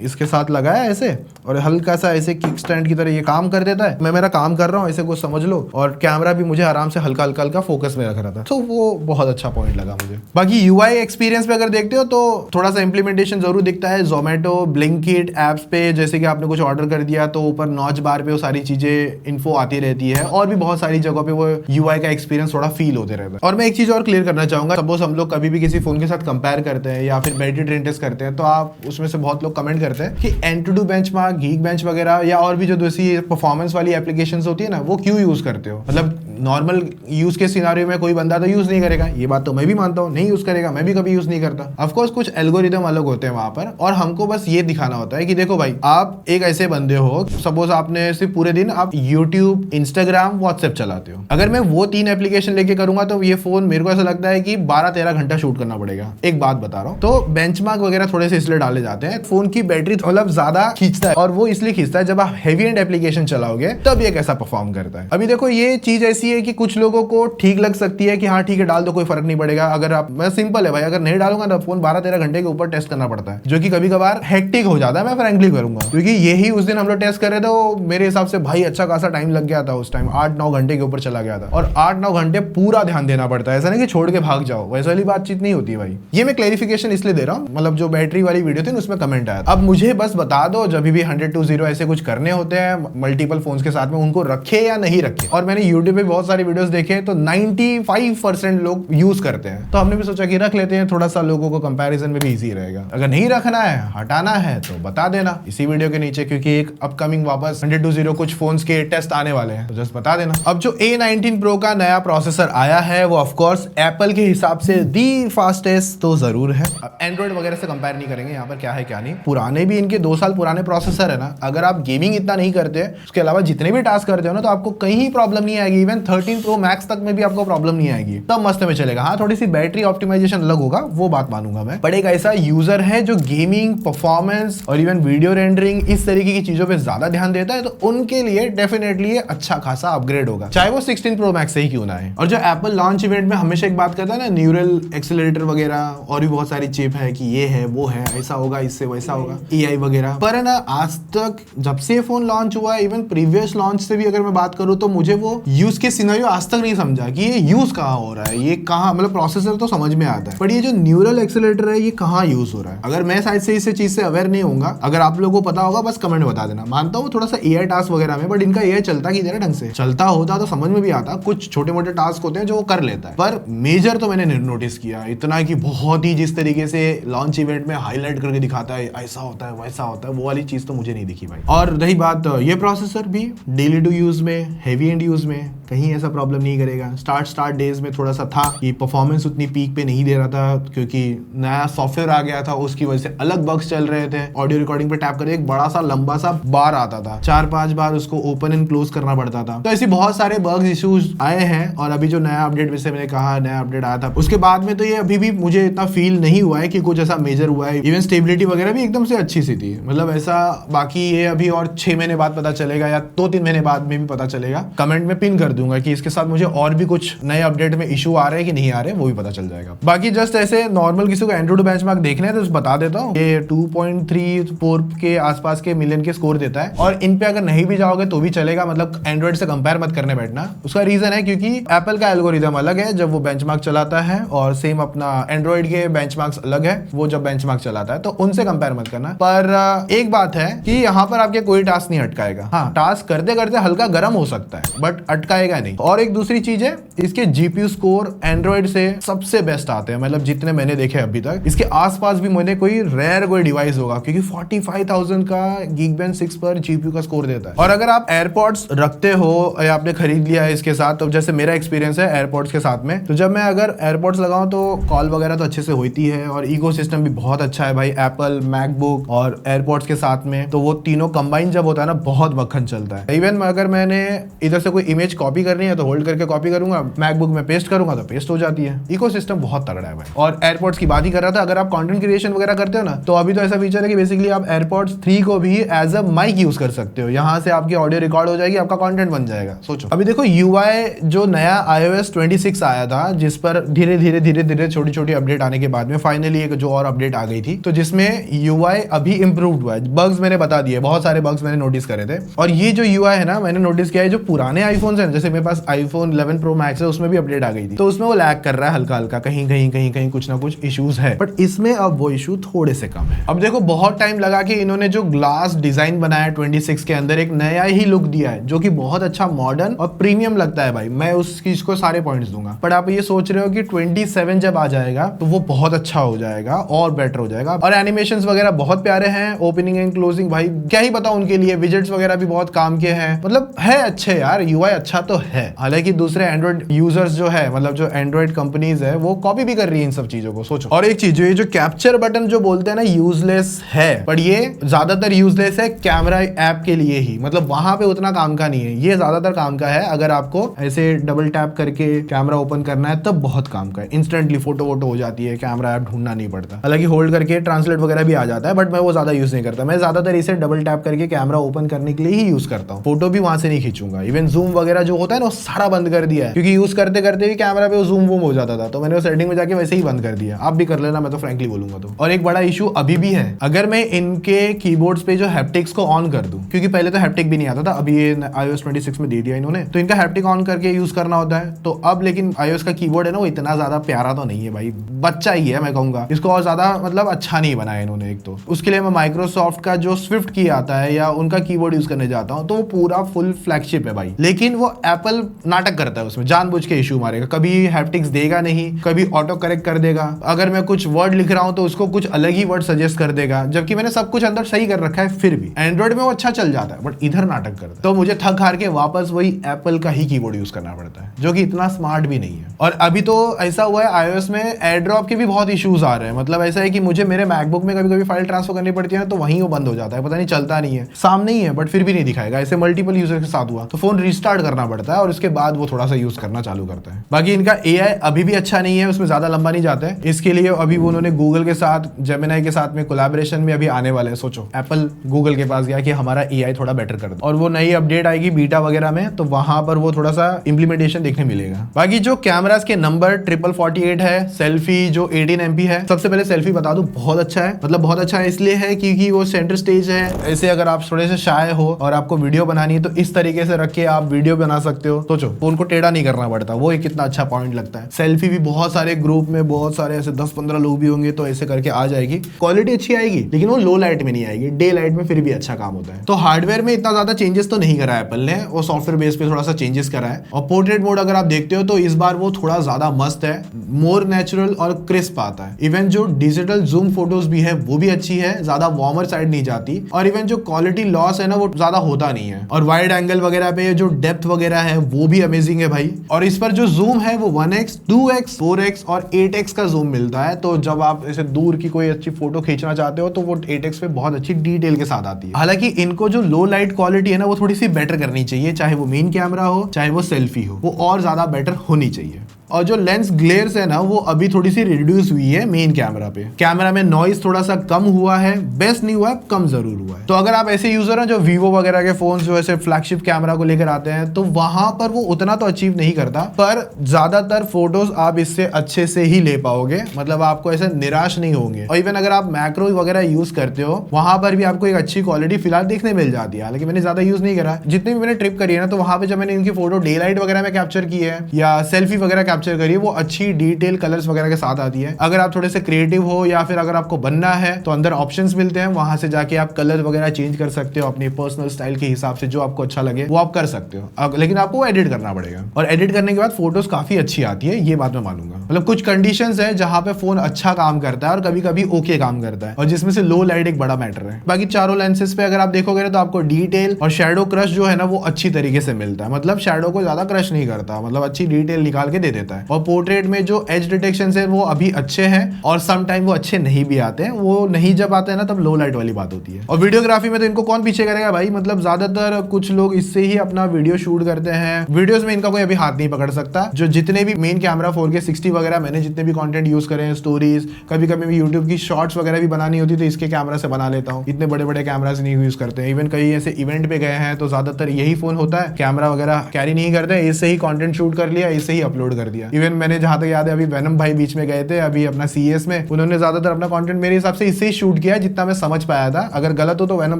इसके साथ लगाया ऐसे, और हल्का सा ऐसे किक स्टैंड की तरह ये काम कर देता है। मैं मेरा काम कर रहा हूँ ऐसे, कुछ समझ लो, और कैमरा भी मुझे आराम से हल्का हल्का हल्का फोकस में रख रहा था। तो वो बहुत अच्छा पॉइंट लगा मुझे। बाकी यूआई एक्सपीरियंस पे अगर देखते हो तो थोड़ा सा इंप्लीमेंटेशन जरूर दिखता है। जोमेटो, ब्लिंकिट ऐप्स पे जैसे कि आपने कुछ ऑर्डर कर दिया तो ऊपर नॉच बार पे वो सारी चीजें इन्फो आती रहती है, और भी बहुत सारी जगह पे वो यूआई का एक्सपीरियंस थोड़ा फील होते रहता है। और मैं एक चीज और क्लियर करना चाहूंगा, सपोज हम लोग कभी भी किसी फोन के साथ कंपेयर करते हैं या फिर बैटरी ड्रेन टेस्ट करते हैं, तो आप उसमें से बहुत लोग कमेंट करते हैं कि एंटूडू बेंचमार्क, गीक बेंच वगैरह या और भी जो दूसरी परफॉर्मेंस वाली एप्लीकेशंस होती है ना, वो क्यों यूज करते हो। मतलब नॉर्मल यूज के सिनारियो में कोई बंदा तो यूज नहीं करेगा, ये बात तो मैं भी मानता हूँ, नहीं यूज करेगा, मैं भी कभी यूज नहीं करता। ऑफ कोर्स कुछ एल्गोरिदम अलग होते हैं वहां पर, और हमको बस ये दिखाना होता है कि देखो भाई, आप एक ऐसे बंदे हो, सपोज आपने सिर्फ पूरे दिन आप यूट्यूब, इंस्टाग्राम, व्हाट्सएप चलाते हो। अगर मैं वो 3 एप्लीकेशन लेके करूंगा तो ये फोन मेरे को ऐसा लगता है कि 12-13 घंटा शूट करना पड़ेगा। एक बात बता रहा हूँ, तो बेंचमार्क वगैरह थोड़े से इसलिए डाले जाते हैं, फोन की बैटरी मतलब ज्यादा खींचता है, और वो इसलिए खींचता है जब आप हेवी एंड एप्लीकेशन चलाओगे तब ये कैसा परफॉर्म करता है। अभी देखो ये चीज ऐसी है कि कुछ लोगों को ठीक लग सकती है कि हाँ ठीक है डाल दो, कोई फर्क नहीं पड़ेगा। अगर आप, मैं सिंपल है भाई, अगर नहीं डालूंगा ना फोन 12-13 घंटे के ऊपर टेस्ट करना पड़ता है, जो कि कभी कभार हेक्टिक हो जाता है। मैं फ्रैंकली करूंगा, क्योंकि यही उस दिन हम लोग टेस्ट कर रहे थे, वो मेरे हिसाब से भाई अच्छा खासा टाइम लग गया था उस टाइम, 8-9 घंटे के ऊपर चला गया था। और 8-9 घंटे पूरा ध्यान देना पड़ता है, ऐसा नहीं कि छोड़ के भाग जाओ, वैसे वाली बातचीत नहीं होती भाई। ये मैं क्लैरिफिकेशन इसलिए दे रहा हूँ, मतलब जो बैटरी वाली वीडियो थी उसमें कमेंट आया। अब मुझे बस बता दो, जब भी 100-0 ऐसे कुछ करने होते हैं मल्टीपल फोन्स के साथ में, उनको रखे या नहीं रखे। और मैंने यूट्यूब पे बहुत सारी वीडियोस देखे तो 95% लोग यूज करते हैं, तो हमने भी सोचा कि रख लेते हैं, थोड़ा सा लोगों को कंपैरिजन में भी इजी रहेगा। अगर नहीं रखना है, हटाना है, तो बता देना इसी वीडियो के नीचे, क्योंकि एक अपकमिंग वापस 100-0 कुछ फोन्स के टेस्ट आने वाले हैं, तो जस्ट बता देना। अब जो A19 Pro का नया प्रोसेसर आया है वो ऑफ कोर्स एप्पल के हिसाब से दी फास्टेस्ट तो जरूर है। एंड्रॉइड वगैरह से कंपेयर नहीं करेंगे यहाँ पर, क्या है क्या नहीं। पुराने भी इनके 2 साल पुराने प्रोसेसर है ना, अगर आप गेमिंग इतना नहीं करते, उसके अलावा जितने भी टास्क करते हो ना, तो आपको कहीं प्रॉब्लम नहीं आएगी। इवन इवन 13 प्रो मैक्स तक में भी आपको प्रॉब्लम नहीं आएगी, तब मस्त में चलेगा। हाँ, थोड़ी सी बैटरी ऑप्टिमाइजेशन अलग होगा, वो बात मानूंगा मैं। बट एक ऐसा यूजर है जो गेमिंग, परफॉर्मेंस और इवन वीडियो रेंडरिंग इस तरीके की चीजों पे ज्यादा ध्यान देता है, तो उनके लिए डेफिनेटली अच्छा खासा अपग्रेड होगा, चाहे वो 16 प्रो मैक्स से ही क्यों ना है। और जो एप्पल लॉन्च इवेंट में हमेशा एक बात करता है ना, न्यूरल एक्सेलरेटर वगैरह और भी बहुत सारी चिप है कि ये है वो है, ऐसा होगा, इससे वैसा होगा, AI वगैरह। पर ना आज तक जब से फोन लॉन्च हुआ है, इवन प्रीवियस लॉन्च से भी अगर मैं बात करूं, तो मुझे वो यूज के सिनेरियो आज तक नहीं समझा कि ये यूज कहाँ हो रहा है, ये कहाँ, मतलब प्रोसेसर तो समझ में आता है, पर ये जो न्यूरल एक्सेलरेटर है ये कहाँ यूज हो रहा है। अगर मैं साइड से इस चीज से अवेयर नहीं होऊंगा, अगर आप लोगों को पता होगा बस कमेंट बता देना। मानता हूँ थोड़ा सा AI टास्क वगैरह में, बट इनका AI चलता की ढंग से चलता होता तो समझ में भी आता। कुछ छोटे मोटे टास्क होते हैं जो वो कर लेता है, पर मेजर तो मैंने नोटिस किया इतना कि बहुत ही जिस तरीके से लॉन्च इवेंट में हाईलाइट करके दिखाता है, ऐसा होता है वैसा होता है, वो वाली चीज तो मुझे नहीं दिखी भाई। और रही बात ये प्रोसेसर भी डेली टू यूज में, हेवी एंड यूज में कहीं ऐसा प्रॉब्लम नहीं करेगा। स्टार्ट डेज में थोड़ा सा था कि परफॉर्मेंस उतनी पीक पे नहीं दे रहा था, क्योंकि नया सॉफ्टवेयर आ गया था, उसकी वजह से अलग बग्स चल रहे थे। ऑडियो रिकॉर्डिंग पे टैप करके एक बड़ा सा लंबा सा बार आता था, 4-5 बार उसको ओपन एंड क्लोज करना पड़ता था। तो ऐसी बहुत सारे बग्स इश्यूज आए हैं। और अभी जो नया अपडेट, जैसे मैंने कहा नया अपडेट आया था, उसके बाद में तो ये अभी भी मुझे इतना फील नहीं हुआ है कि कुछ ऐसा मेजर हुआ है। इवन स्टेबिलिटी वगैरह भी एकदम से अच्छी सी थी, मतलब ऐसा। बाकी ये अभी और 6 महीने बाद पता चलेगा या 2-3 महीने बाद में भी पता चलेगा। कमेंट में पिन कर दूंगा कि इसके साथ मुझे और भी कुछ नए अपडेट में इशू आ रहे हैं कि नहीं आ रहे, वो भी पता चल जाएगा। बाकी जस्ट ऐसे नॉर्मल किसी को एंड्रॉइड बेंचमार्क देखने हैं तो बता देता हूँ, ये 2.34 के आसपास के मिलियन के स्कोर देता है। और इन पे अगर नहीं भी जाओगे तो भी चलेगा, मतलब एंड्रॉइड से कंपेयर मत करने बैठना। उसका रीजन है क्योंकि एप्पल का एल्गोरिदम अलग है जब वो बेंचमार्क चलाता है, और सेम अपना एंड्रॉइड के बेंचमार्क्स अलग है वो जब बेंचमार्क चलाता है, तो उनसे कंपेयर मत करना। पर एक बात है कि यहाँ पर आपके कोई टास्क नहीं अटकाएगा। हाँ, टास्क करते करते हल्का गर्म हो सकता है, बट अटकाएगा नहीं। और एक दूसरी चीज है, इसके जीपीयू स्कोर एंड्रॉइड से सबसे बेस्ट आते हैं, मतलब जितने मैंने देखे अभी तक। इसके आसपास भी मैंने कोई रेयर कोई डिवाइस होगा, क्योंकि 45,000 का Geekbench 6 पर जीपीयू का स्कोर देता है। और अगर आप एयरपॉड्स रखते हो या आपने खरीद लिया है इसके साथ, तो जैसे मेरा एक्सपीरियंस है एयरपॉड्स के साथ में, तो जब मैं अगर एयरपॉड्स लगाऊं तो कॉल वगैरह तो अच्छे से होती है, और इकोसिस्टम भी बहुत अच्छा है भाई, एप्पल, मैकबुक और एयरपॉड्स के साथ में, तो वो तीनों कंबाइन जब होता है ना, बहुत मक्खन चलता है। इवन अगर मैंने इधर से कोई इमेज कॉपी करनी है तो होल्ड करके कॉपी करूंगा, मैकबुक में पेस्ट करूंगा तो पेस्ट हो जाती है। इकोसिस्टम बहुत तगड़ा है भाई। और एयरपॉड्स की बात ही कर रहा था, अगर आप कंटेंट क्रिएशन वगैरह करते हो ना, तो अभी तो ऐसा फीचर है कि बेसिकली आप एयरपॉड्स 3 को भी एज अ माइक यूज कर सकते हो। यहाँ से आपकी ऑडियो रिकॉर्ड हो जाएगी, आपका कंटेंट बन जाएगा। सोचो अभी देखो UI जो नया iOS 26 आया था, जिस पर धीरे धीरे छोटी छोटी अपडेट आने के बाद में फाइनली एक जो और अपडेट आ गई थी, तो जिसमें UI अभी इंप्रूव्ड हुआ है। बग्स मैंने बता दिए, बहुत सारे बग्स मैंने नोटिस करे थे। और ये जो UI है ना, मैंने नोटिस किया है जो पुराने आईफोन है, जैसे मेरे पास iPhone 11 Pro Max है, उसमें भी अपडेट आ गई थी, तो उसमें वो लैग कर रहा है हल्का हल्का, कहीं कुछ ना कुछ इश्यूज है। बट इसमें अब वो इशू थोड़े से कम है। अब देखो बहुत टाइम लगा कि इन्होंने जो ग्लास डिजाइन बनाया 26 के अंदर, एक नया ही लुक दिया है, जो कि बहुत अच्छा मॉडर्न और प्रीमियम लगता है भाई। मैं उस चीज को सारे पॉइंट्स दूंगा। बट आप ये सोच रहे हो कि 27 जब आ जाएगा तो वो बहुत अच्छा हो जाएगा और बेटर हो जाएगा। और एनिमेशंस वगैरह बहुत प्यारे हैं, ओपनिंग एंड क्लोजिंग भाई क्या ही बताऊं उनके लिए, विजेट्स वगैरह भी बहुत काम के हैं, मतलब है अच्छे यार, UI अच्छा तो है। हालांकि दूसरे एंड्रॉइड यूजर्स जो है, मतलब जो एंड्रॉइड कंपनीज है, वो कॉपी भी कर रही है इन सब चीजों को। सोचो। और एक चीज, ये जो कैप्चर बटन जो बोलते हैं ना, यूजलेस है, पर ये ज्यादातर यूजलेस है कैमरा ऐप के लिए ही, मतलब वहां पे उतना काम का नहीं है। ये ज्यादातर काम का है, अगर आपको ऐसे डबल टैप करके कैमरा ओपन करना है तब बहुत काम का है, इंस्टेंटली फोटो वोटो हो जाती है, कैमरा ऐप ढूंढना नहीं पड़ता। हालांकि होल्ड करके ट्रांसलेट वगैरह भी आ जाता है, बट मैं वो ज्यादा यूज नहीं करता। मैं ज्यादातर इसे डबल टैप करके कैमरा ओपन करने के लिए ही यूज करता हूँ, फोटो भी वहां से नहीं खींचूंगा। इवन जूम वगैरह जो होता है ना, वो सारा बंद कर दिया है, क्योंकि यूज करते करते भी कैमरा पे जूम वूम हो जाता था, तो मैंने वो सेटिंग में जाके वैसे ही बंद कर दिया। आप भी कर लेना, मैं तो फ्रैंकली बोलूंगा। तो और एक बड़ा इशू अभी भी है, अगर मैं इनके कीबोर्ड्स पे जो हैप्टिक्स को ऑन कर दूं, क्योंकि पहले तो हैप्टिक भी नहीं आता था, अभी ये iOS 26 में दे दिया इन्होंने, तो इनका हैप्टिक ऑन करके यूज करना होता है। तो अब लेकिन iOS का कीबोर्ड है ना, वो इतना ज्यादा प्यारा तो नहीं है भाई, बच्चा ही है मैं कहूंगा। इसको और ज्यादा मतलब अच्छा नहीं बनाया इन्होंने। एक तो उसके लिए मैं माइक्रोसॉफ्ट का जो स्विफ्ट की आता है या उनका कीबोर्ड यूज करने जाता हूं, तो वो पूरा फुल फ्लैगशिप है भाई। लेकिन वो एप्पल नाटक करता है, उसमें जानबूझ के इशू मारेगा, कभी हैप्टिक्स देगा नहीं, कभी ऑटो करेक्ट कर देगा। अगर मैं कुछ वर्ड लिख रहा हूं तो उसको कुछ अलग ही वर्ड सजेस्ट कर देगा, जबकि मैंने सब कुछ अंदर सही कर रखा है। फिर भी एंड्रॉइड में वो अच्छा चल जाता है, बट इधर नाटक करता है। तो मुझे थक हार के वापस वही एप्पल का ही कीबोर्ड यूज करना पड़ता है, जो कि इतना स्मार्ट भी नहीं है। और अभी तो ऐसा हुआ है iOS में एयर ड्रॉप के भी बहुत इश्यूज आ रहे हैं। मतलब ऐसा है कि मुझे मेरे मैकबुक में कभी कभी फाइल ट्रांसफर करनी पड़ती है ना, तो वहीं वो बंद हो जाता है, पता नहीं चलता नहीं है, सामने ही है बट फिर भी नहीं दिखाएगा। ऐसे मल्टीपल यूजर के साथ हुआ, तो फोन रिस्टार्ट करना पड़ता पड़ता है और उसके बाद वो थोड़ा सा यूज करना चालू करता है। बाकी इनका AI अभी भी अच्छा नहीं है, उसमें ज्यादा लंबा नहीं जाता है। इसके लिए अभी वो उन्होंने गूगल के साथ, जेमिनाई के साथ में कोलैबोरेशन में अभी आने वाले हैं। सोचो एप्पल गूगल के पास गया कि हमारा AI थोड़ा बेटर कर दो, और वो नई अपडेट आएगी बीटा वगैरह में, तो वहां पर वो थोड़ा सा इंप्लीमेंटेशन देखने मिलेगा। बाकी जो कैमरास के नंबर 4448 है, सेल्फी जो 18 MP है। सबसे पहले सेल्फी बता दूं, बहुत अच्छा है। मतलब बहुत अच्छा है इसलिए है क्योंकि वो सेंटर स्टेज है। ऐसे अगर आप थोड़े से शाय हो और आपको वीडियो बनानी है तो इस तरीके से रख के आप वीडियो बना सकते हो। सोचो फोन को टेढ़ा नहीं करना पड़ता, वो एक कितना अच्छा पॉइंट लगता है। सेल्फी भी बहुत सारे ग्रुप में, बहुत सारे ऐसे 10-15 लोग भी होंगे तो ऐसे करके आ जाएगी। क्वालिटी अच्छी आएगी, लेकिन वो लो लाइट में नहीं आएगी, डे लाइट में फिर भी अच्छा काम होता है। तो हार्डवेयर में इतना ज्यादा चेंजेस तो नहीं करा है एप्पल ने, वो सॉफ्टवेयर बेस पे थोड़ा सा चेंजेस करा है। और पोर्ट्रेट मोड अगर आप देखते हो तो इस बार वो थोड़ा ज्यादा मस्त है, मोर नेचुरल और क्रिस्प आता है। इवन जो डिजिटल जूम फोटोज भी है वो भी अच्छी है, ज्यादा वार्मर साइड नहीं जाती। और इवन जो क्वालिटी लॉस है ना वो ज्यादा होता नहीं है। और वाइड एंगल वगैरह पे जो डेप्थ वगैरह है वो भी अमेजिंग है भाई। और इस पर जो जूम है वो 1x, 2x, 4x और 8x का जूम मिलता है। तो जब आप ऐसे दूर की कोई अच्छी फोटो खींचना चाहते हो तो वो 8x पे बहुत अच्छी डिटेल के साथ आती है। हालांकि इनको जो लो लाइट क्वालिटी है ना वो थोड़ी सी बेटर करनी चाहिए, चाहे वो मेन कैमरा हो चाहे वो सेल्फी हो, वो और ज्यादा बेटर होनी चाहिए। और जो लेंस ग्लेयर्स है ना वो अभी थोड़ी सी रिड्यूस हुई है मेन कैमरा पे। कैमरा में नॉइज थोड़ा सा कम हुआ है, बेस्ट नहीं हुआ है, कम जरूर हुआ है। तो अगर आप ऐसे यूजर हैं जो वीवो वगैरह के फोन जो ऐसे फ्लैगशिप कैमरा को लेकर आते हैं तो वहां पर वो उतना तो अचीव नहीं करता, पर ज्यादातर फोटोज आप इससे अच्छे से ही ले पाओगे। मतलब आपको ऐसे निराश नहीं होंगे। और इवन अगर आप मैक्रो वगैरह यूज करते हो वहां पर भी आपको एक अच्छी क्वालिटी फिलहाल देखने मिल जाती है। हालांकि मैंने ज्यादा यूज नहीं करा, जितनी भी मैंने ट्रिप करी है ना तो वहां पे जब मैंने इनकी फोटो डे लाइट वगैरह में कैप्चर की है या सेल्फी वगैरह कैप्चर करिए, वो अच्छी डिटेल कलर्स वगैरह के साथ आती है। अगर आप थोड़े से क्रिएटिव हो या फिर अगर आपको बनना है तो अंदर ऑप्शंस मिलते हैं, वहां से जाके आप कलर वगैरह चेंज कर सकते हो अपनी पर्सनल स्टाइल के हिसाब से, जो आपको अच्छा लगे वो आप कर सकते हो। लेकिन आपको एडिट करना पड़ेगा, और एडिट करने के बाद फोटोज काफी अच्छी आती है, ये बात मैं मानूंगा। मतलब कुछ कंडीशंस है जहां पे फोन अच्छा काम करता है और कभी कभी ओके काम करता है, और जिसमें से लो लाइट एक बड़ा मैटर है। बाकी चारों लेंसेज पे अगर आप देखोगे तो आपको डिटेल और शेडो क्रश जो है ना वो अच्छी तरीके से मिलता है। मतलब शेडो को ज्यादा क्रश नहीं करता, मतलब अच्छी डिटेल निकाल के दे देता है। और पोर्ट्रेट में जो एज डिटेक्शन है वो अभी अच्छे हैं, और सम टाइम वो अच्छे नहीं भी आते हैं। वो नहीं जब आते हैं ना तब लो लाइट वाली बात होती है। और वीडियोग्राफी में तो इनको कौन पीछे करेगा भाई। मतलब ज्यादातर कुछ लोग इससे ही अपना वीडियो शूट करते हैं। वीडियोस में इनका कोई अभी हाथ नहीं पकड़ सकता। जो जितने भी मेन कैमरा 4K 60 वगैरह मैंने जितने भी कंटेंट यूज करे हैं, स्टोरीज, कभी कभी भी यूट्यूब की शॉर्ट्स वगैरह भी बनानी होती तो इसके कैमरा से बना लेता हूँ। इतने बड़े बड़े कैमरास नहीं यूज करते हैं। इवन कहीं ऐसे इवेंट पे गए हैं तो ज्यादातर यही फोन होता है, कैमरा वगैरह कैरी नहीं करते, इससे ही कंटेंट शूट कर लिया, इससे ही अपलोड कर दिया। इवन मैंने जहां तक याद है अभी वेनम भाई बीच में गए थे अभी अपना CES में, उन्होंने ज्यादातर अपना कंटेंट मेरे हिसाब से इससे ही शूट किया जितना मैं समझ पाया था। अगर गलत हो तो वेनम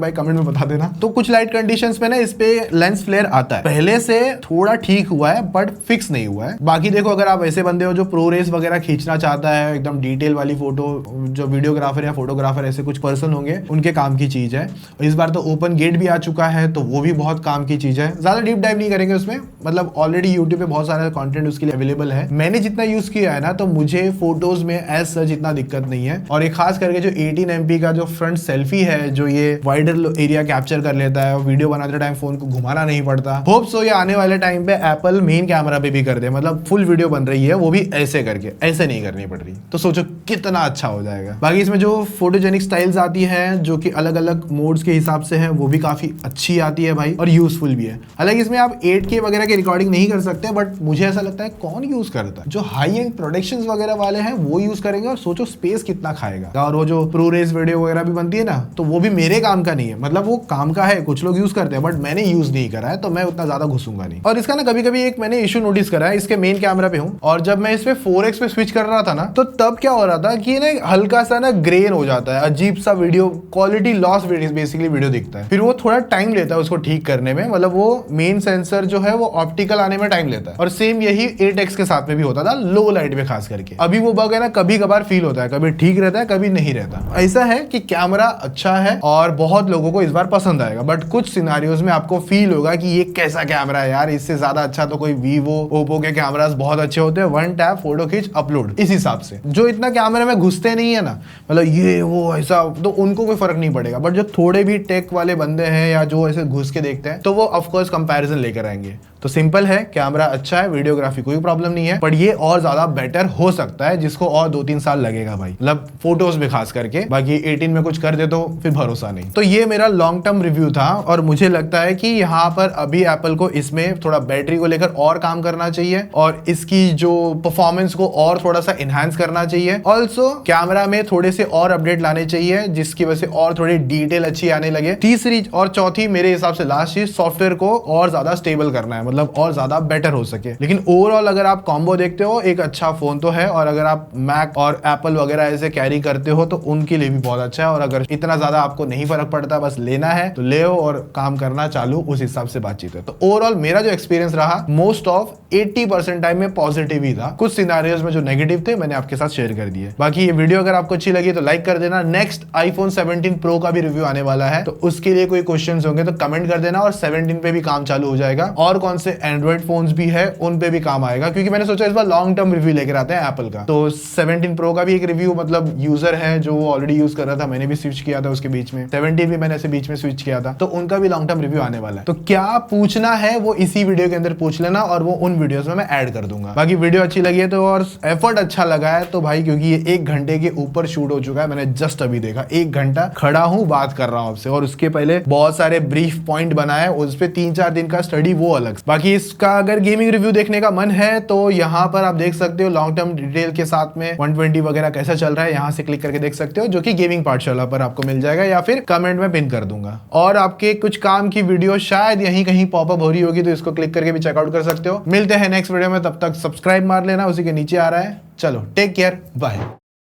भाई कमेंट में बता देना। तो कुछ लाइट कंडीशंस में ना इस पे लेंस फ्लेयर आता है, पहले से थोड़ा ठीक हुआ है बट फिक्स नहीं हुआ है। बाकी देखो अगर आप ऐसे बंदे हो जो प्रो रेस वगैरह खींचना चाहता है, एकदम डिटेल वाली फोटो, जो वीडियोग्राफर या फोटोग्राफर ऐसे कुछ पर्सन होंगे उनके काम की चीज है। और इस बार तो ओपन गेट भी आ चुका है तो वो भी बहुत काम की चीज है। ज्यादा डीप डाइव नहीं करेंगे उसमें, मतलब ऑलरेडी यूट्यूब पे बहुत सारा कंटेंट उसके लिए अवेलेबल है। मैंने जितना यूज किया है ना तो मुझे फोटोज में एज सच इतना दिक्कत नहीं है। और एक खास करके जो 18 MP का जो फ्रंट सेल्फी है, जो ये वाइडर एरिया कैप्चर कर लेता है और वीडियो बनाते टाइम फोन को घुमाना नहीं पड़ता। होप सो ये आने वाले टाइम पे एप्पल मेन कैमरा पे भी कर दे, मतलब फुल वीडियो बन रही है वो भी ऐसे करके, ऐसे नहीं करनी पड़ रही। तो सोचो कितना अच्छा हो जाएगा। बाकी इसमें जो फोटोजेनिक स्टाइल्स आती है जो कि अलग अलग मोड्स के हिसाब से है वो भी काफी अच्छी आती है भाई, और यूजफुल भी है। हालांकि इसमें आप 8K वगैरह की रिकॉर्डिंग नहीं कर सकते, बट मुझे ऐसा लगता है कौन यूज करता है। जो हाई एंड प्रोडक्शंस वगैरह वाले हैं वो यूज करेंगे, और सोचो स्पेस कितना खाएगा। और वो जो प्रो रेस वीडियो वगैरह भी बनती है ना तो वो भी मेरे काम का नहीं है, मतलब वो काम का है, कुछ लोग यूज करते हैं बट मैंने यूज नहीं करा है तो मैं उतना ज्यादा घुसूंगा नहीं। और इसका ना कभी कभी एक मैंने इशू नोटिस करा है, इसके मेन कैमरा पे हूँ और जब मैं इस पे 4x पे स्विच कर रहा था ना तो तब क्या हो रहा था कि ना हल्का सा ना ग्रेन हो जाता है, अजीब सा video quality loss basically video दिखता है। फिर वो थोड़ा टाइम लेता है उसको ठीक करने में, मतलब वो मेन सेंसर जो है वो ऑप्टिकल आने में टाइम लेता है। और सेम यही 8x के साथ में भी होता था लो लाइट में खास करके। अभी वो बग है ना कभी कभार फील होता है, कभी ठीक रहता है कभी नहीं रहता। ऐसा है कि कैमरा अच्छा है और बहुत लोगों को इस बार पसंद आएगा, बट कुछ सिनारियोज में आपको फील होगा कि ये कैसा कैमरा है यार, इससे ज्यादा अच्छा तो कोई वीवो ओप्पो के कैमरास बहुत अच्छे होते हैं, वन टैप फोटो खींच अपलोड। इस हिसाब से जो इतना कैमरे में घुसते नहीं है ना, मतलब ये वो ऐसा, तो उनको कोई फर्क नहीं पड़ेगा। बट जो थोड़े भी टेक वाले बंदे हैं या जो ऐसे घुस के देखते हैं तो वो ऑफकोर्स कंपैरिजन लेकर आएंगे। तो सिंपल है, कैमरा अच्छा है, वीडियोग्राफी कोई प्रॉब्लम नहीं है, पर ये और ज्यादा बेटर हो सकता है, जिसको और 2-3 साल लगेगा भाई, मतलब फोटोज में खास करके। बाकी 18 में कुछ कर दे तो फिर भरोसा नहीं। तो ये मेरा लॉन्ग टर्म रिव्यू था और मुझे लगता है कि यहाँ पर अभी एप्पल को इसमें थोड़ा बैटरी को लेकर और काम करना चाहिए और इसकी जो परफॉर्मेंस को और थोड़ा सा इनहांस करना चाहिए। ऑल्सो कैमरा में थोड़े से और अपडेट लाने चाहिए, जिसकी वजह से और थोड़ी डिटेल अच्छी आने लगे। तीसरी और चौथी मेरे हिसाब से लास्ट चीज, सॉफ्टवेयर को और ज्यादा स्टेबल करना है, मतलब और ज्यादा बेटर हो सके। लेकिन ओवरऑल अगर आप कॉम्बो देखते हो, एक अच्छा फोन तो है, और अगर आप मैक और एप्पल वगैरह ऐसे कैरी करते हो तो उनके लिए भी बहुत अच्छा है। और अगर इतना ज्यादा आपको नहीं फर्क पड़ता, बस लेना है तो ले और काम करना चालू, उस हिसाब से बातचीत है। तो ओवरऑल मेरा जो एक्सपीरियंस रहा, मोस्ट ऑफ 80% टाइम में पॉजिटिव ही था। कुछ सिनारियोज में जो नेगेटिव थे मैंने आपके साथ शेयर कर दिए। बाकी ये वीडियो अगर आपको अच्छी लगी तो लाइक कर देना। नेक्स्ट आईफोन 17 प्रो का भी रिव्यू आने वाला है, तो उसके लिए कोई क्वेश्चंस होंगे तो कमेंट कर देना, और 17 पे भी काम चालू हो जाएगा। और कौन से एंड्रॉइड फोन्स भी है उन पे भी काम आएगा, क्योंकि मैंने सोचा इस बार लॉन्ग टर्म रिव्यू लेकर आते हैं एप्पल का। तो 17 प्रो का भी एक रिव्यू, मतलब यूजर है जो ऑलरेडी यूज कर रहा था, मैंने भी स्विच किया था उसके बीच में, 17 भी मैंने ऐसे बीच में स्विच किया था, तो उनका भी लॉन्ग टर्म रिव्यू आने वाला है। तो क्या पूछना है वो इसी वीडियो के अंदर पूछ लेना, और वो उन वीडियोस में मैं ऐड कर दूंगा। बाकी वीडियो अच्छी लगी है तो, और एफर्ट अच्छा लगा है तो भाई, क्योंकि ये 1 घंटे के ऊपर शूट हो चुका है, मैंने जस्ट अभी देखा, 1 घंटा खड़ा हूं बात कर रहा हूं आपसे, और उसके पहले बहुत सारे ब्रीफ पॉइंट बनाए, उस पे 3-4 दिन का स्टडी, वो अलग। बाकी इसका अगर गेमिंग रिव्यू देखने का मन है तो यहाँ पर आप देख सकते हो लॉन्ग टर्म डिटेल के साथ में 120 वगैरह कैसा चल रहा है, यहाँ से क्लिक करके देख सकते हो, जो कि गेमिंग पाठशाला पर आपको मिल जाएगा, या फिर कमेंट में पिन कर दूंगा। और आपके कुछ काम की वीडियो शायद यहीं कहीं पॉपअप हो रही होगी, तो इसको क्लिक करके भी चेकआउट कर सकते हो। मिलते हैं नेक्स्ट वीडियो में, तब तक सब्सक्राइब मार लेना, उसी के नीचे आ रहा है। चलो टेक केयर, बाय।